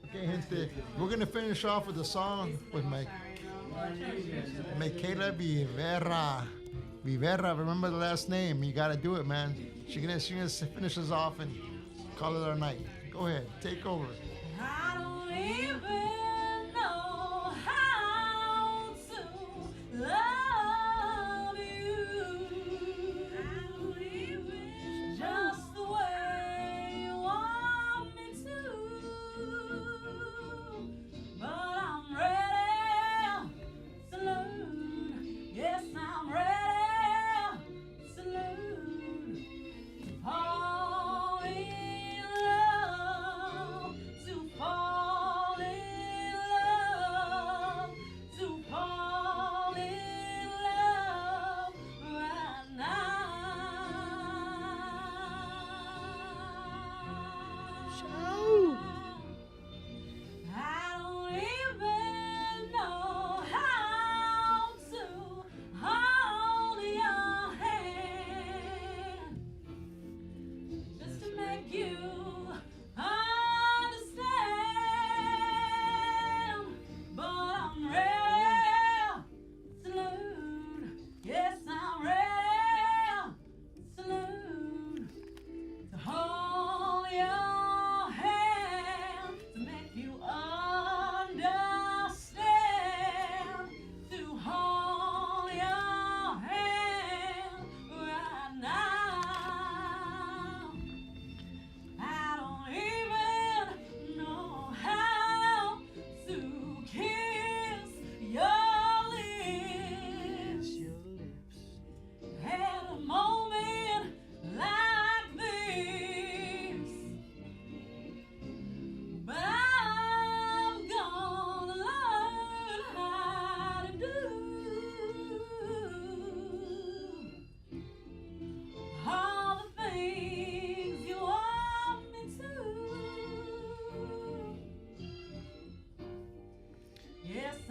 Okay, gente, we're going to finish off with a song with Michaela Rivera. Rivera, remember the last name. You got to do it, man. She's gonna finish us off and call it our night. Go ahead, take over. I don't even know how to love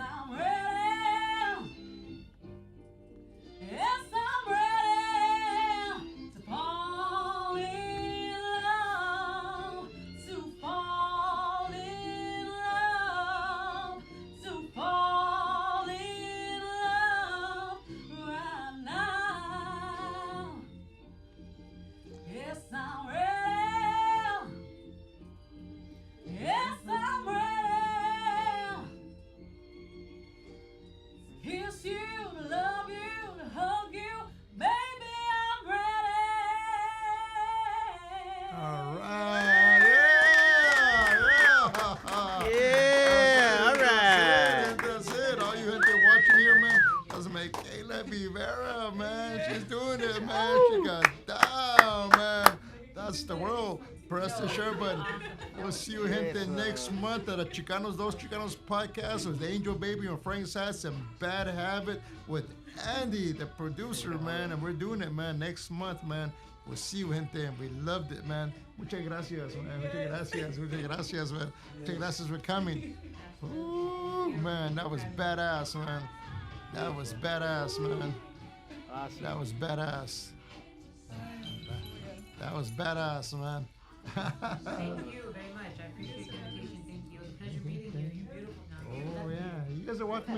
I'm ready. Yes, I'm ready to fall in love, to fall in love, to fall in love right now. Yes, I'm ready. Yes, I'm ready. Kiss you, to love you, to hug you, baby, I'm ready. All right. Yeah. Yeah, all right. That's it. All you gente watching here, man. That's make Kayla Rivera, man. She's doing it, man. She got down, man. That's the world. Press the share button. We'll see you, gente, next month at a Chicanos, Those Chicanos podcast with Angel Baby and Frank Sass and Bad Habit with Andy, the producer, man. And we're doing it, man, next month, man. We'll see you, gente. We loved it, man. Muchas gracias, man. Muchas gracias. Muchas gracias, man. Muchas gracias for coming. Ooh, man, that was badass, man. That was badass, man. Awesome. That was badass. That was badass, man. Thank you very much. I appreciate the invitation. Thank you. It was a pleasure meeting you. You're beautiful now. Oh, yeah. You guys are welcome.